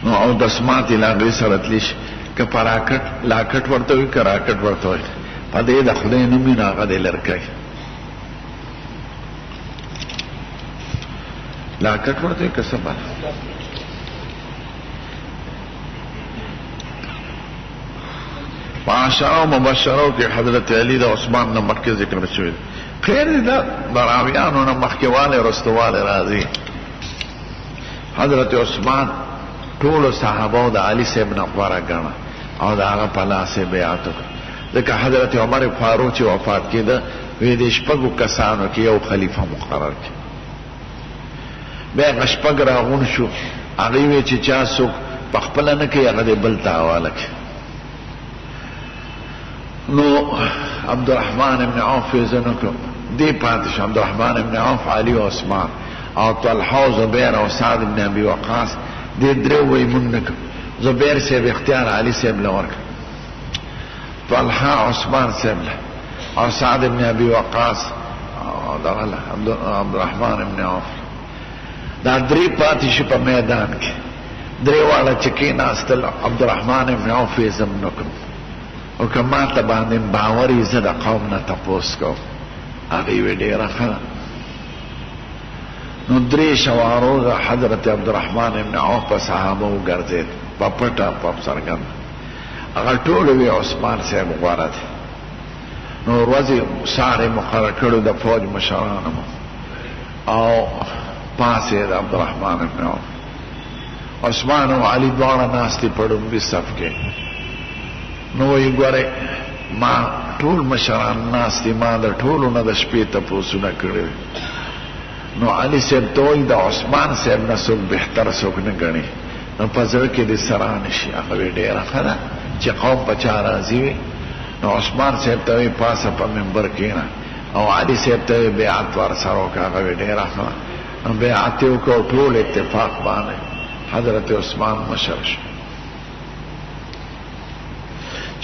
نو او دسمات یې له هغې سره تلی شي، که په لاکټ ورته وي که راکټ ورته وي، په دې د خدای نوم وي نو هغه دی لرکی. لاکټ ورته وي که څه بله. په عشرو مبشرو کې حضرت علی د عثمان نه مخکې ذکر شوی دی. خیر دی دا د راویانو نه مخکې والی رستوالی راځي. حضرت عثمان ټولو صحابو د علي صاحب نه غوره ګڼه او د هغه په لاس یې بیعت وکړه. ځکه حضرت عمر فاروق چې وفات کېده، وی د شپږو کسانو کې یو خلیفه مقرر کړي. بیا هغه شپږ راغون شو، هغې وی چې چا څوک په خپله نه کوي هغه دې بل ته حواله کړي. نو عبدالرحمن ابن عوف یې زه نه کړم، دې پاتې شو. عبدالرحمن ابن عوف، علي او عثمان او طلحه او زبیر او سعد ابن ابي وقاص، دې درې وی مونږ نه کړو. زبیر صاحب اختیار علي صاحب له ورکړ، طلحه عثمان صاحب له، او سعد ابن ابي وقاص او دغه عبدالرحمن ابن عوف. دا درې پاتې شو په میدان کې. درې واړه چې کېناستل، عبدالرحمن ابن عوف یې زه نه کړم، او که ما ته باندې باور یې زه د قوم نه تپوس کوم. هغې وی ډېره ښه ده. نو درې شوارو د حضرت عبدالرحمن ابن عوف په صحابه وګرځېد، په پټه په څرګنده. هغه ټول وی عثمان صاحب غوره دی. نو ورځې سهار یې مقرر کړو د فوج مشرانو، او پاس یې د عبدالرحمن ابن عوف. عثمان او علي دواړه ناستې په ډومبي صف کې. نو وی ګورئ ما ټول مشران ناست دي، ما د ټولو نه د شپې تپوسونه کړي. نو علي صاحب ته وایي د عثمان صاحب نه څوک بهتر څوک نه ګڼي، نو په زړه کې دې سره نشي. هغه وی ډېره ښه ده چې قوم په چا راضي وي. نو عثمان صاحب ته وایي پاسه په منبر کښېنه، او علي صاحب ته وایي بیعت ورسره وکړه. هغه وی ډېره ښه ده. نو بیعت یې وکړ، ټول اتفاق باندې حضرت عثمان مشر شو.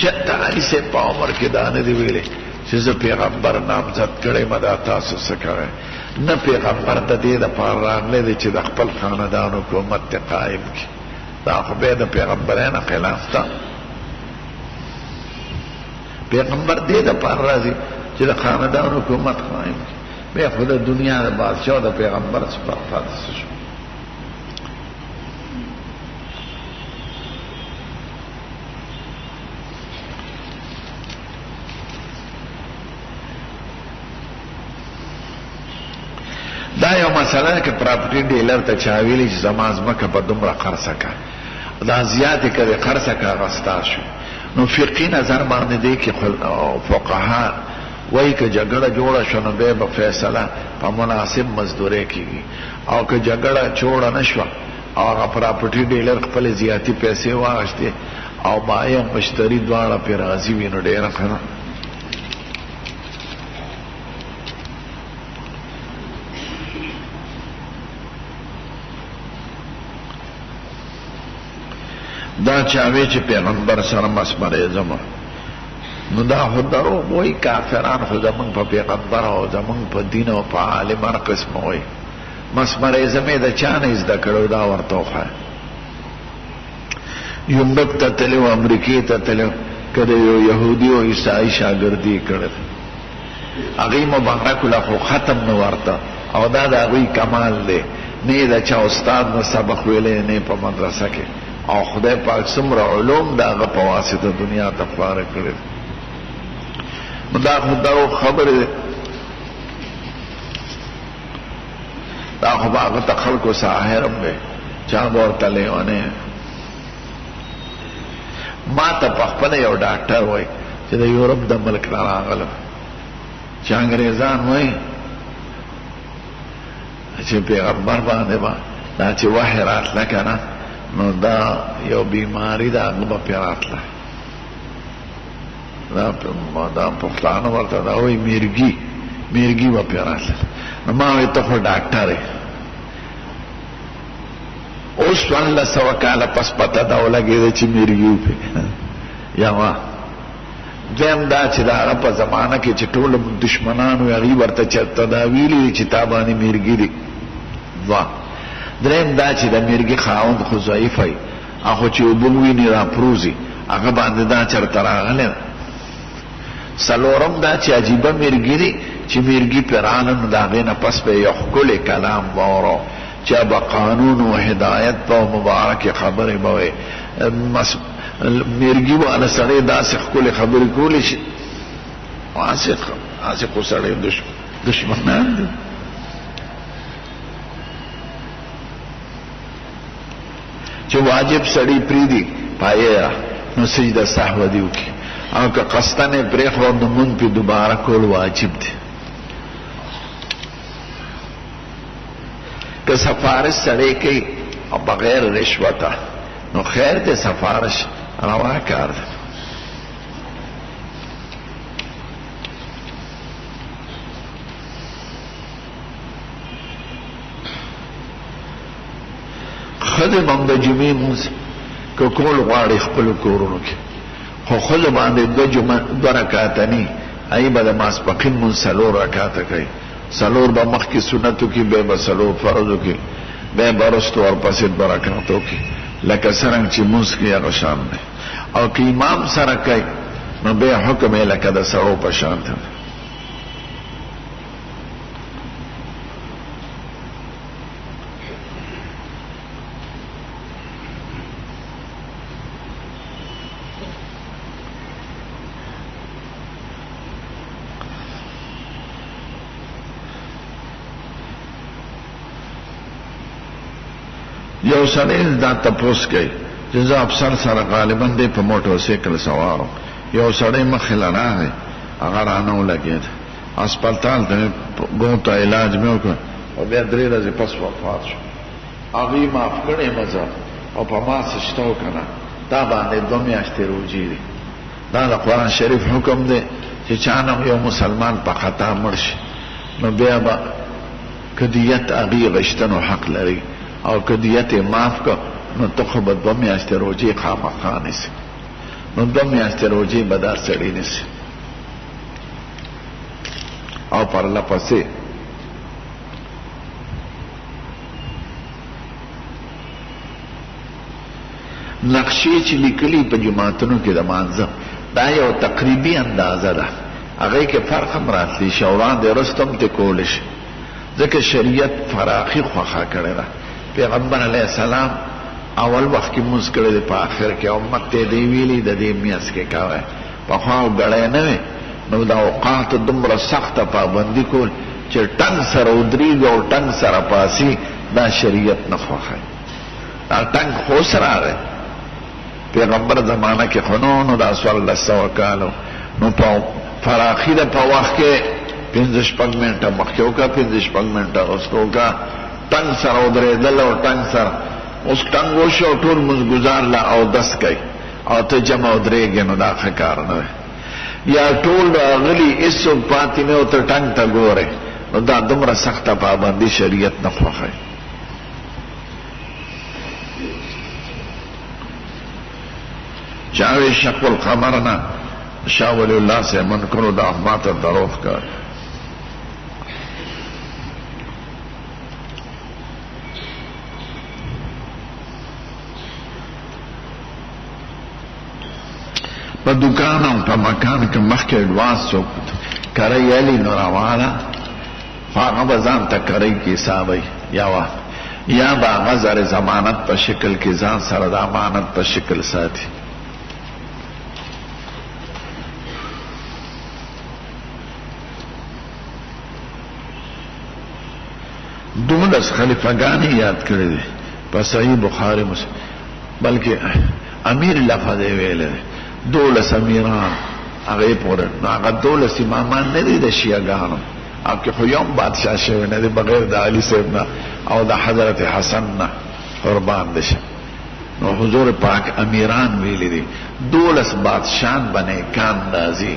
چېرته علي صاحب په عمر کې دا نه دي ویلي چې زه پیغمبر نامزد کړی ما، دا تاسو څه کوئ؟ نه، پیغمبر د دې دپاره راغلی دی چې د خپل خاندان حکومت ته قایم کړي. دا خو بیا د پیغمبرانو خلاف ده. پیغمبر دې دپاره راځي چې د خاندان حکومت قایم کړي. بیا خو د دنیا د بادشاه د پیغمبر څخه پاتې شو. دا یو مسله ده که پراپرټي ډیلر ته چا ویلي چې زما ځمکه په دومره خرڅه کړه، دا زیاتې که دې خرڅه کړه هغه ستا شو. نو فقهي نظر باندې دی کې فقها وایي که جګړه جوړه شوه نو بیا به فیصله په مناسب مزدورۍ کېږي، او که جګړه جوړه نه شوه او هغه پراپرټي ډیلر خپلې زیاتې پیسې واخېستې او بایع مشتري دواړه پرې راضي وي نو ډېره ښه ده. دا چاوی چې پیغمبر سره مسمره زمو نو دا خود درو وای کافران خو زمون په پیغمبر او زمون په دین او په عالم هر قسم وای مسمره زمه د چانه زده کړو دا ورته وخه یومبک ته تلو امریکای ته تلو کده یو يهودي او عیسائی شاګردي کړل هغه مبارک له خو ختم نو ورته او دا د هغه کمال دی نه دا چا استاد نو سبق ویلې نه په مدرسه کې او خدای پاک څومره علوم دا هغه په واسطه دنیا ته فارغ کړل دا خدای خبره دا خو هغه ته خلکو ساحرم به چا ورته لیونه ما ته په خپل یو ډاکټر وای چې د یورپ د ملک راغله چې انګريزان وای چې پیغمبر باندې دا چې وحی راتله کنه نو دا یو بیماری دا هغه په راتله دا پښتانه ورته دا وای میرګي و په راتله نو ما وای ته خو ډاکټر اوس ولله سو کاله پس پته دا ولګي چې میرګي په یا وا دیم دا چې دا په زمانہ کې چې ټول دشمنانو یې ورته چرته دا ویلي چې تابانه میرګي دي وا دریم دا چې د میرګي خاوند خو ضعیف وي هغه چې وبوي نه را پروزي هغه باندې دا چرته راغله سلورم دا چې عجیبه میرګي دي چې میرګي پرانه دا غنه پس په یو خپل کلام وورو چې با قانون او هدایت په مبارک خبره بوي میرګي والا سره داسې خپل خبرې کولې شي عاشق سره دشمنان دي چې واجب سړی پریدي پایې نو سجده سهو دی وکي او که قصدنه پرېخ و نمون پی دوباره کول واجب دی که سفارش سړی کوي او بغیر رشوته نو خیر دی سفارش روا کار دی خدم هم د جمعې مونځ که کول غواړي خپلو کورونو کې خو خود باندې دو رکاته نی ای با دا ماسپقین من سلور رکاته کئی سلور با مخ کی سنتو کی بے با سلور فرضو کی بے با رستو اور پسید برکاتو کی لکه سرنگ چی موس کی اغشان نے او که امام سر کئی نو بے حکم لکه دا سرو پشان تھا یو سړی دا تپوس کوي چې زه افسر سره غالبا دی په موټر سایکل سوارو یو سړی مخې له راغی هغه رانه ولګېد هسپتال ته ګوته علاج مې وکړ او بیا 3 ورځې پس وفات شو هغې معاف کړی مزه او په ما څه شته وکنه دا باندې 2 میاشتې روجې دي دا د قرآن شریف حکم دی چې چانه یو مسلمان په خطا مړ شي نو بیا به که دیت هغې غشتنو حق لري او که دیت معاف که نو تو خو به 2 میاشتې روجې خامخا نیسي نو 2 میاشتې روجې به دا سړی نیسي او پرله پسې نقشې چې لیکلي په جماعتونو کې د مانځه دا یو تقریبي اندازه ده هغې کې فرق هم راتلی شي او وړاندې رستم ته کولی شي ځکه شریعت فراخي خوښه کړې ده پیغمبر علیہ السلام اول وخت کې مونځ کړی دی په آخر کې امت ته دی ویلي د دې میاشت کې کوئ پخوا ګړی نه وی نو د اوقاتو دومره سخته پابندي کول چې ټنګ سره ودرېږي او ټنګ سره پاسي دا شریعت نه خوښوي دا ټنګ خو اوس راغی پیغمبر زمانه کې خو نو دا 1400 کالو نو په فراخي ده په وخت کې 5-6 منټه مخکې وکړه 5-6 منټه وروسته وکړه ټنګ سره ودرېدل او ټنګ سره اوس ټنګ وشو او ټول مزګزار لا او دس کوي او ته جمع ودرېږې نو دا ښه کار نه دی یا ټول راغلي هېڅوک پاتې نه او ته ټنګ ته ګورې نو دا دومره سخته پابندي شریعت نه خوښوي چاوی شق القمرنا شاہ ولی اللہ سے منکرو دا احمات دروخ کر پا دکانم پا مکان که مخی ادواز چوک کرائی علی نوروالا فاغا بزان تا کرائی کی حسابی یا با غزر زمانت پا شکل کی زان سرد امانت پا شکل ساتی دولس خلیفگانی یاد کردی پا صحیح بخاری مسلم بلکہ امیر لفظ ویلے دولس امیران اگئی پورن نو اگا دولس امامان ندی دا شیعگانو اب که خویوم بادشاہ شوی ندی بغیر دا علی صاحبنا او دا حضرت حسننا قربان دشن نو حضور پاک امیران ویلی دی دولس بادشان بنے کان نازی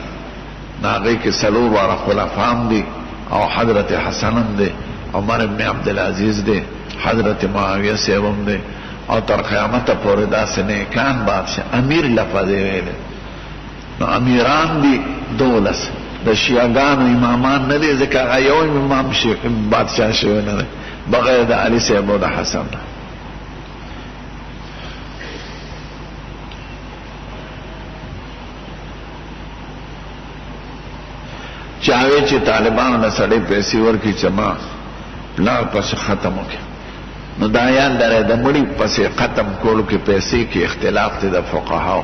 ناغی که سلور وارا خلفام دی او حضرت حسنن دی عمر ابن عبدالعزیز دی حضرت معاویہ سیوم دی او تر قیامت پوری دا سنیکان بادشاہ امیر لفظ ویلے نو امیران دی دولس دا شیعگان و امامان ندی ذکر ایوی امام بادشاہ شوی ندی بغیر دا علی سیب و دا حسن چاہوی چی طالبانو نسڑی پیسی ورکی چما پلار پس ختمو کی نو دایان داره دا مڑی پس ختم کولو کی پیسی کی اختلاف تی دا فقهاو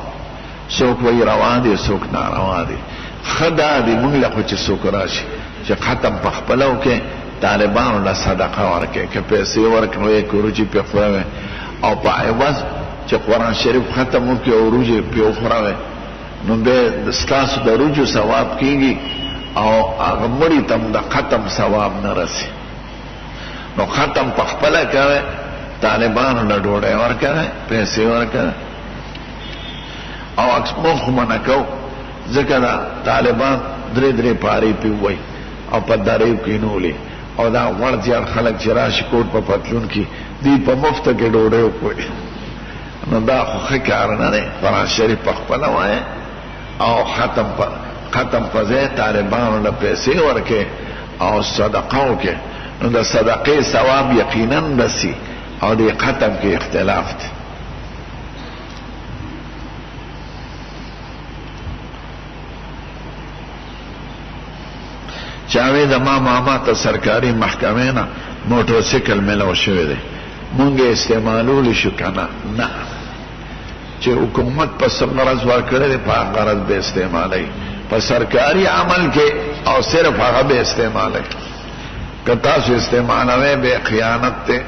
سوک وی روان دی سوک ناروا دی خدا دی منگ لخو چی سوک راشی چی ختم پخپلو که طالبانو لا صدقه ورکه که پیسی ورکن وی کروجی پی خوراوه او پا عوض چی قرآن شریف ختمو کی او روجی پی خوراوه نو بے ستاسو دا روجو ثواب کیگی او اغمڑی تم دا ختم ثواب نرسی نو ختم پخپلا کرے طالبانو لا ڈوڑے ورکرے پیسے ورکرے او اکسموخ منکو ذکر طالبان دری پاری پیوئی او پا دریو کینولی او دا ورزیار خلق چراش کوٹ پا پتلون کی دی پا مفت کے ڈوڑے کوئی نو دا خو خکارنا دے قرآن شریف پخپلا وائے او ختم پا زی طالبانو لا پیسے ورکے او صدقاو کے نو دا صدقه ثواب یقینا بسی او دی ختم کی اختلاف تی چاوی دا ماما تا سرکاری محکمه نا موٹوسیکل ملو شوی دی مونگه استعمالولی شو کنا نا چه حکومت پس غرض ورکره دی پا غرض بے استعمالی پا سرکاری عمل کے او صرف آغا بے استعمالی کتاسو استعمالوے بے خیانت تے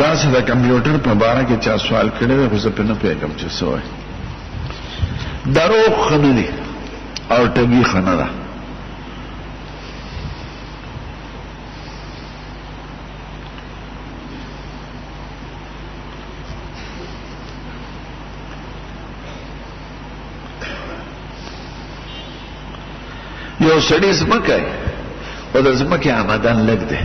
دا سے دا کمپیوٹر پا بارا کے چا سوال کرے دے خوزا پہ نا پیگم چا سوائے دروغ خندی اور ٹگی خندا یو سڑی زمکہ ہے او دا زمکہ آمدن لگ دے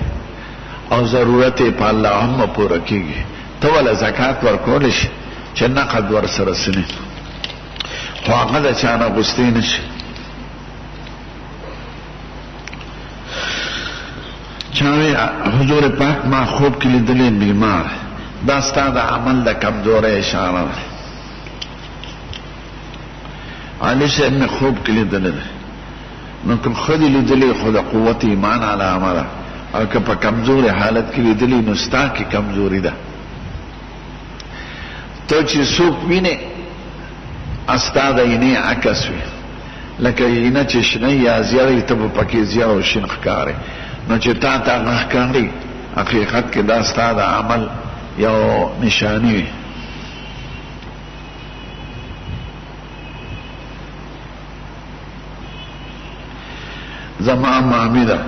او ضرورت پا اللہ هم پورا کیگی تو والا زکاة ورکولش چه نقد ورسرسنی خو آقا دا چانا گستینش چاوی حضور پاک ما خوب کلی دلی بیمار داستا دا عمل دا کمزور اشاره علی سے میں خوب کلی دلی نکل خودی لی دلی خود قوت ایمان علی عمله او که پا کمزور حالت کی لیدلی نستا کی کمزوری ده تو چی سوک بینه استا ده اینه عکس وی لکه اینه چی شنه یا زیاده تب پاکی زیاده و شنخ کاره نو چی تا غخکاری حقیقت که دا استا ده عمل یا نشانی وی زما مامی ده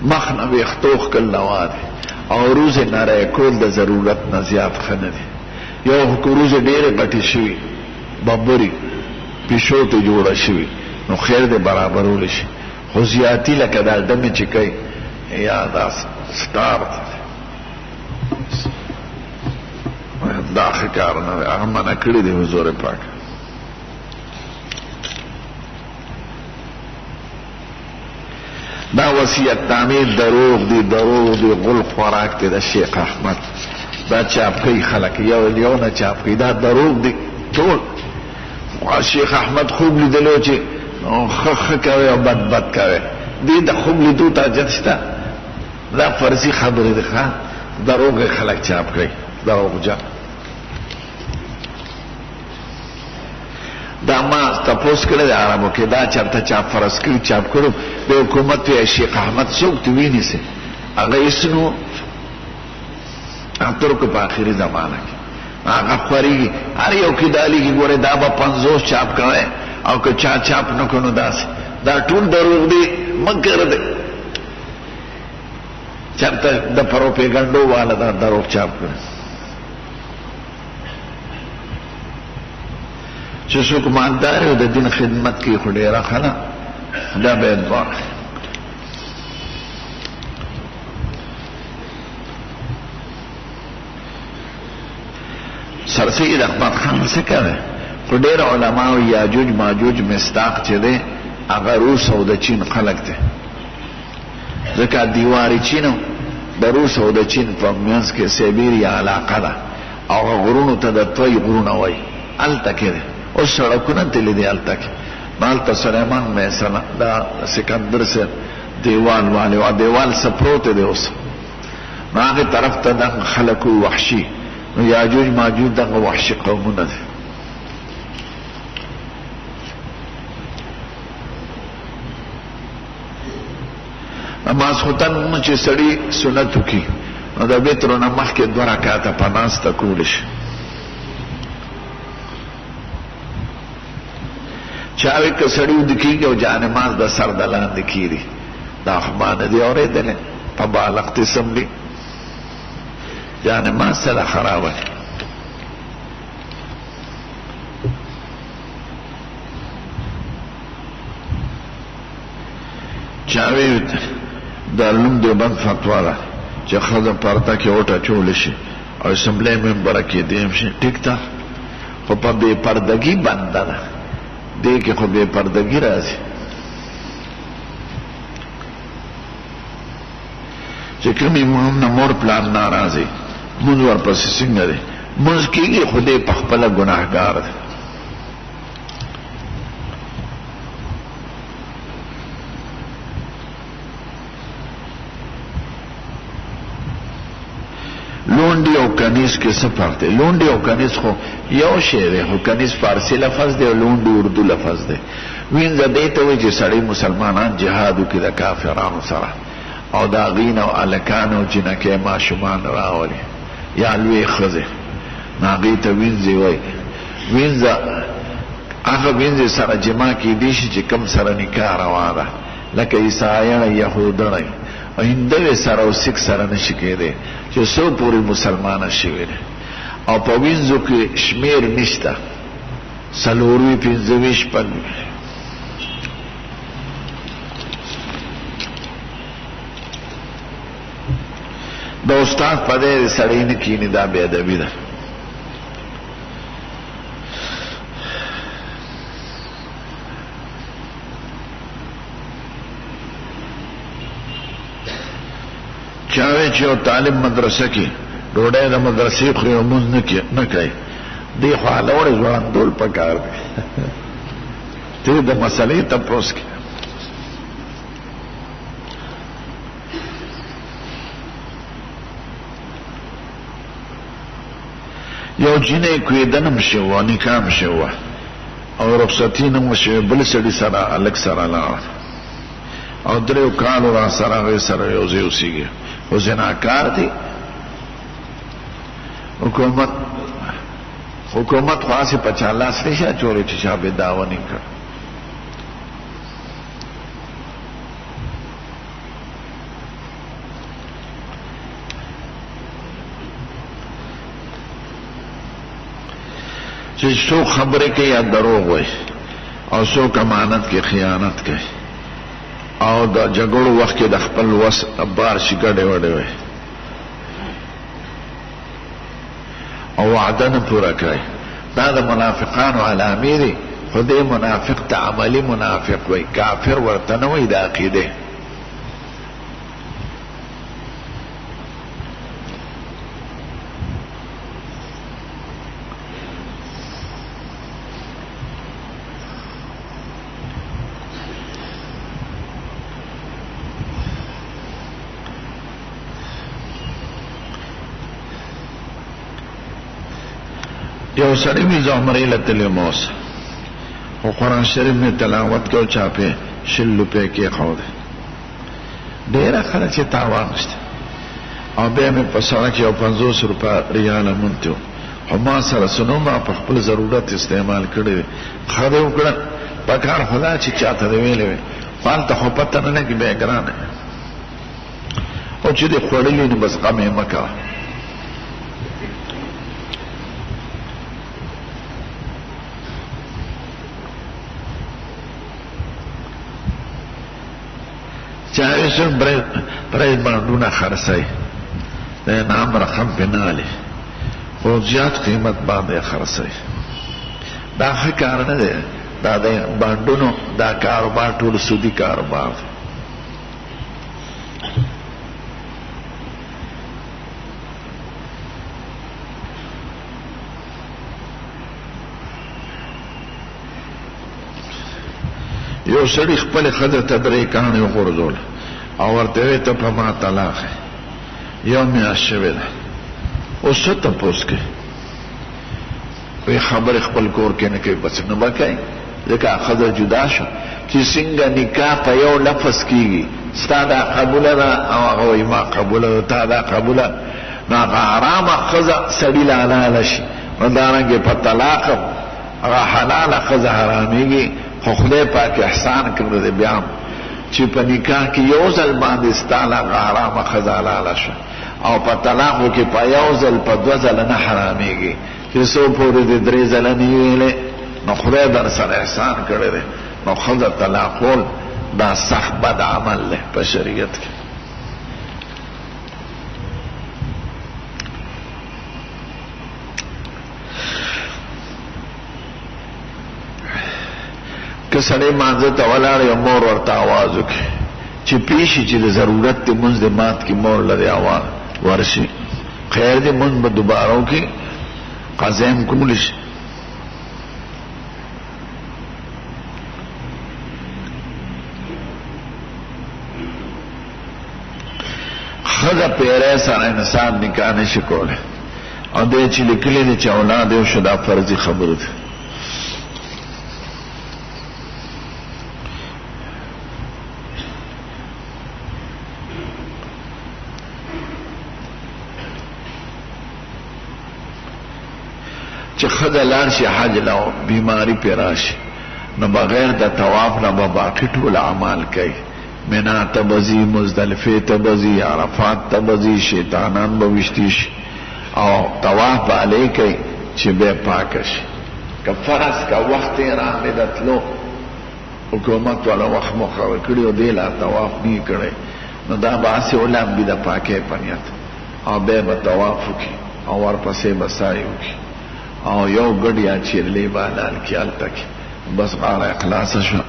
مخ نه ویختوخ کل لواده او روز نره کول د ضرورت نه زیات خنه دي یو روز ډېر غټي شوی ببوري پیشو ته جوړه شوی نو خیر دې برابرول شي خو زیاتی لکه دا دمه چې کوي یا دا سٹار دا خکار نه هغه منع کړی دی حضور پاک دا وصیت تعمیر دروغ دی غل خوراک دی دا شیخ احمد دا چاپ کئی خلق یو نه چاپ کئی دا دروغ دی ټول شیخ احمد خوب لیدلو چې خخ کوي او بد کوي دی دا خوب لیدو تا جتشتا دا فرضی خبره دی خواه دروغ خلق چاپ کئی دروغ جا دا ما تپوس کړه د عربو کې دا چرته چاپ فرض کړي چاپ کړو د حکومت یا شیخ احمد څوک ته ویني سي هغه اسنو اتر کو په اخري زمانہ کې هغه خوري هر یو کې دالي کې ګوره دا به 50 چاپ کړي او که چاپ نه کونو داس دا ټول دروغ دي مګر دي چرته د پروپاګاندا والا دا دروغ چاپ کړي چې څوک مالدار او د دین خدمت کوي خو ډیره خلا دا به دوا سر سید احمد خان څه کوي خو ډیر علما او یاجوج ماجوج مستاق چې دی هغه روس او د چین خلق دی ځکه دیواری چینو د روس او د چین په منځ کې سیبیریا علاقه ده او غرونو ته د توي غرونه وای الته کې او سړکونه تللی دی الته کې مالته سلیمان میسره دا سکندر سے دیوال والے او دیوال سپروت دی اوس هغه طرف ته د خلکو وحشي نو یاجوج ماجوج دغه وحشي قومونه دي نماز خوتن چې سړی سنت وکي نو د بیترونه مخکې 2 رکعاته په ناس ته کول شي چاوی که سړی ودکیږي او جانماز د سر د لاندې کیږي دا خمانه دی اورېدلې په بالغ قسم دی جانماز سره خرابه چاوی د علوم دیوبند فتوا ده چې ښځه پرده کې اوټه چول شي او اسمبلی ممبره کې دیم شي ټیک ده خو په بې پردګي بنده ده دې کې خو بے پردګي راځي چې کوم امام نه مور پلان ناراضي مونږ ورپسې څنګه دی مونږ کېږي خو دې په خپله ګناهګار دی لونډي او کنیز کې څه فرق دی لونډي او کنیز خو یو شی دی خو کنیز فارسی لفظ دی او لونډي اردو لفظ دی وینځه دې ته وایي چې سړی مسلمانان جهاد وکړي د کافرانو سره او د هغوی نه هلکان او جنکۍ ماشومان راولي یا لوی ښځې نو هغوی ته وینځې وایي وینځه هغه وینځې سره جمع کېدی شي چې کوم سره نکاح روا ده لکه عیسایان یهودان هندوی سره او سیک سره نشي کېدی چې څو پورې مسلمانه شوي دي او په وینځو کې شمیر نشته 4 5 د استاد په دې سړی نه کینی دا بې ادبي ده چاوی چې یو طالب مدرسه کې ډوډۍ د مدرسې خوري او مونځ نه کوي دی خو هلوړې ځوړندول پکار دی ته د مسلې تپوس کې یو جینۍ کویدنم شوه نکاح هم شوه او رخصتي نه مو شوې بل سړي سره هلک سره لاړه او 3 کالو را سره هغې سره یو ځای اوسېږي او زناکار دی حکومت خواسی پا چالاس ریشا چوری چی شابه داوانی کر چې څوک خبرې کوي یا دروغ وایي او څوک امانت کې خیانت کوي او د جګړو وخت کې د خپل وس بار شي ګډې وډې وایي او وعده نه پوره کوي دا د منافقانو علامې دي خو دې منافق ته عملي منافق وایي کافر ورته نه وایي د عقیدې یو سړی مې عمرې لتلی موس او قرآن شریف مې تلاوت کو چاپه 100 روپے کې خو ده ډېر خلک چې تاوان نشته او به مې په سره کې یو 50 روپے ریال مونته او ما سره سنو ما په خپل ضرورت استعمال کړی خاله وکړه په کار خدا چې چاته دی ویلې فالته خو پته نه لګي به ګرانه او چې دې خړلې نو بس قمه مکه چاہے سن برائد باندونا خرسائی دا نام رقم پنالی خو زیاد قیمت باندې خرسائی دا خی کار نه دی دا باندونو دا کاروبار ټول سودی کاروبار یو سړی خپل خدای ته درې کانې وغورځول او ورته ته په ما طلاق یو میاشت شوې ده اوس څه تپوس کوي وی خبر خپل کور کې نه کوي بس نه وکړي ځکه خدای جدا شو چې څنګه نکاح په یو لفظ کېږي ستا دا قبول ده او هغه وایي ما قبول ده تا دا قبول ده نو هغه حرامه ښځه سړي له حلاله شي همدارنګې په طلاق هغه حلاله ښځه حرامېږي خو خدای پاک احسان کړی دی بیا چې په نکاح کې یو ځل باندې ستا له حرامه ښځه حلاله شوه او په طلاقو کې په یو ځل په 2 ځله نه حرامېږي چې څو پورې د 3 ځله نه ویلې نو خدای در سره احسان کړی دی نو ښځه طلاقول دا سخت بد عمل دی په شریعت کې که سړی مانځه ته ولاړ یو مور ورته آواز وکړي چې پیشي چې د ضرورت د مونځ د مات کې مور لري آواز ورشي خیر دې مونځ به دوباره وکړي قضا هم کولی شي ښځه پیری سره انسان نکاح نشي کولی او دی چې لیکلی دی چې اولاد یې وشو دا فرضي خبره ده چې ښځه لاړ شي حج له بیماری پې راشي نو بغیر د طواف نه به باقي ټول اعمال کوي منا ته به ځي مزدلفې ته به ځي عرفات ته به ځي شیطانان به ویشتي شي او طواف به علی کوي چې بیا پاکه شي که فرض که وخت یې راغلی د تلو حکومت والا وخت مقرر کړي او دی لا طواف نه کړی نو دا به هسې ولامبي د پاکۍ په نیت او بیا به طواف وکړي او ورپسې به سعی وکړي او یو ګډ یا چیرلی بالال کې هلته کې بس غاړه اخلاصه شوه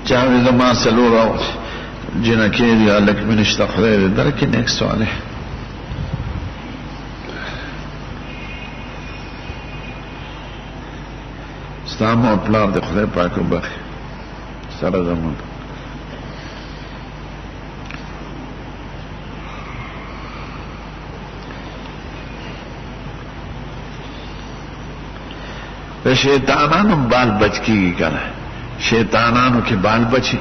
چاوی زما سلور او جنکی دی الک منشتا خدای دی درکی نیک سواله ستام او پلار دی خدای پاک وبخي سره زمون د شیطانانو بال بچ کیږي کنه شیطانانو کې بال بچي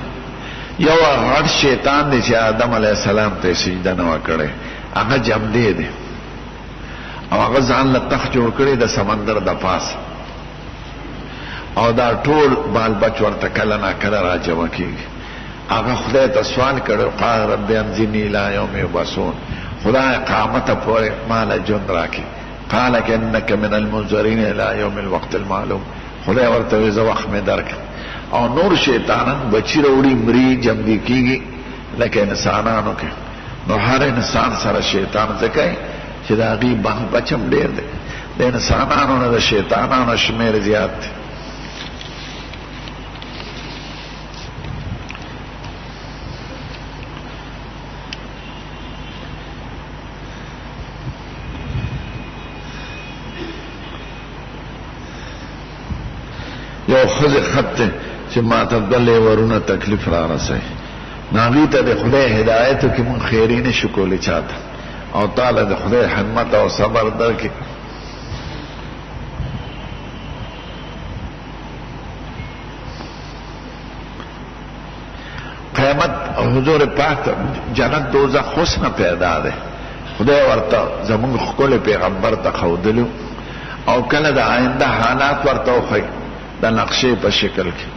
یو غټ شیطان دی چې آدم علیه السلام ته سجده نه وکړي هغه جمدې دی او هغه ځان له تخت جوړ کړی د سمندر د پاس او دا ټول بال بچ ورته کله نا کله را جمع کیږي. هغه خدای ته سوال کړو قال رب انزلني الى يوم يبعثون، خدای قیامت پورې مال جون راکې. قال انك من المنذرين الى يوم الوقت المعلوم، خدای ورته زه وخت مې درک. او نور شیطانان بچی وروړي مری جمع کیږي لکه انسانانو کې. نو هر انسان سره شیطان ځکه چې دا غي بال بچم ډیر دی، د انسانانو نه د شیطانانو شمیر زیات دی. یو خزه خط چې ما ته دلې ورونه تکلیف را رسي، ناغي ته د خدای هدایت کې مون خیری نشو کولای چاته، او تعالی د خدای حکمت او صبر درکې. قیامت حضور پاک جنت دوزخ حسن پیدا ده، خدای ورته زمون خپل پیغمبر ته خودلو، او کله د آینده حالات ورته وخی د نقشې په شکل کې.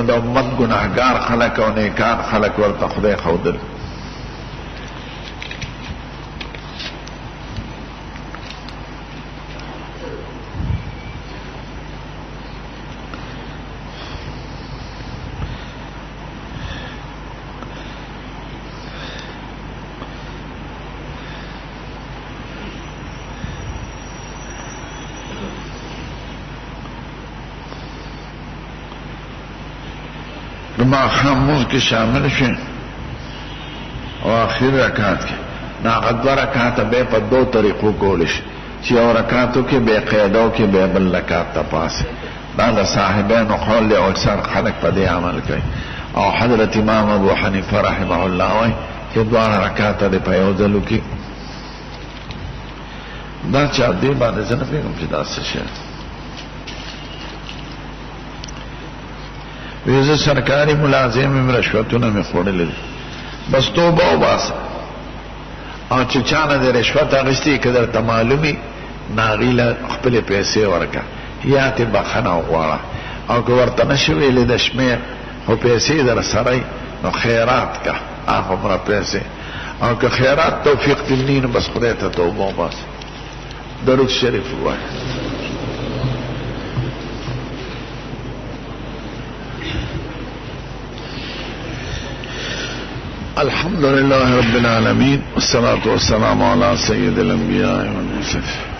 د امت ګناهګار خلک او نیکان خلک ورته خدای خودل. ما خاموز کې شامل شي او اخر رکعت کې نا غدو رکعت به په دو طریقو کول شي، چې یو رکعتو کې به قیدو کې به بل رکعت ته پاسه. دا د صاحبانو قول له اکثر خلک په دې عمل کوي، او حضرت امام ابو حنیفه رحمه الله وايي چې دوه رکعت د په یو ځلو کې دا چا دې باندې څنګه پیغام چې دا څه شي. ویزه سرکاری ملازم رشوتونه می خوړلې، بس توبه وباسه. او چې چانه د رشوت اخیستي کدر ته معلومي ناغیله خپل پیسې ورکا یا ته بخنه وغواړه، او که ورته نشي ویلې د شمیر خو پیسې در سره نو خیرات کا هغه مر پیسې، او که خیرات توفیق دینین بس خدای ته توبه وباسه. درود شریف وایي. الحمد لله رب العالمين، والصلاة والسلام على سيد الأنبياء والمرسلين.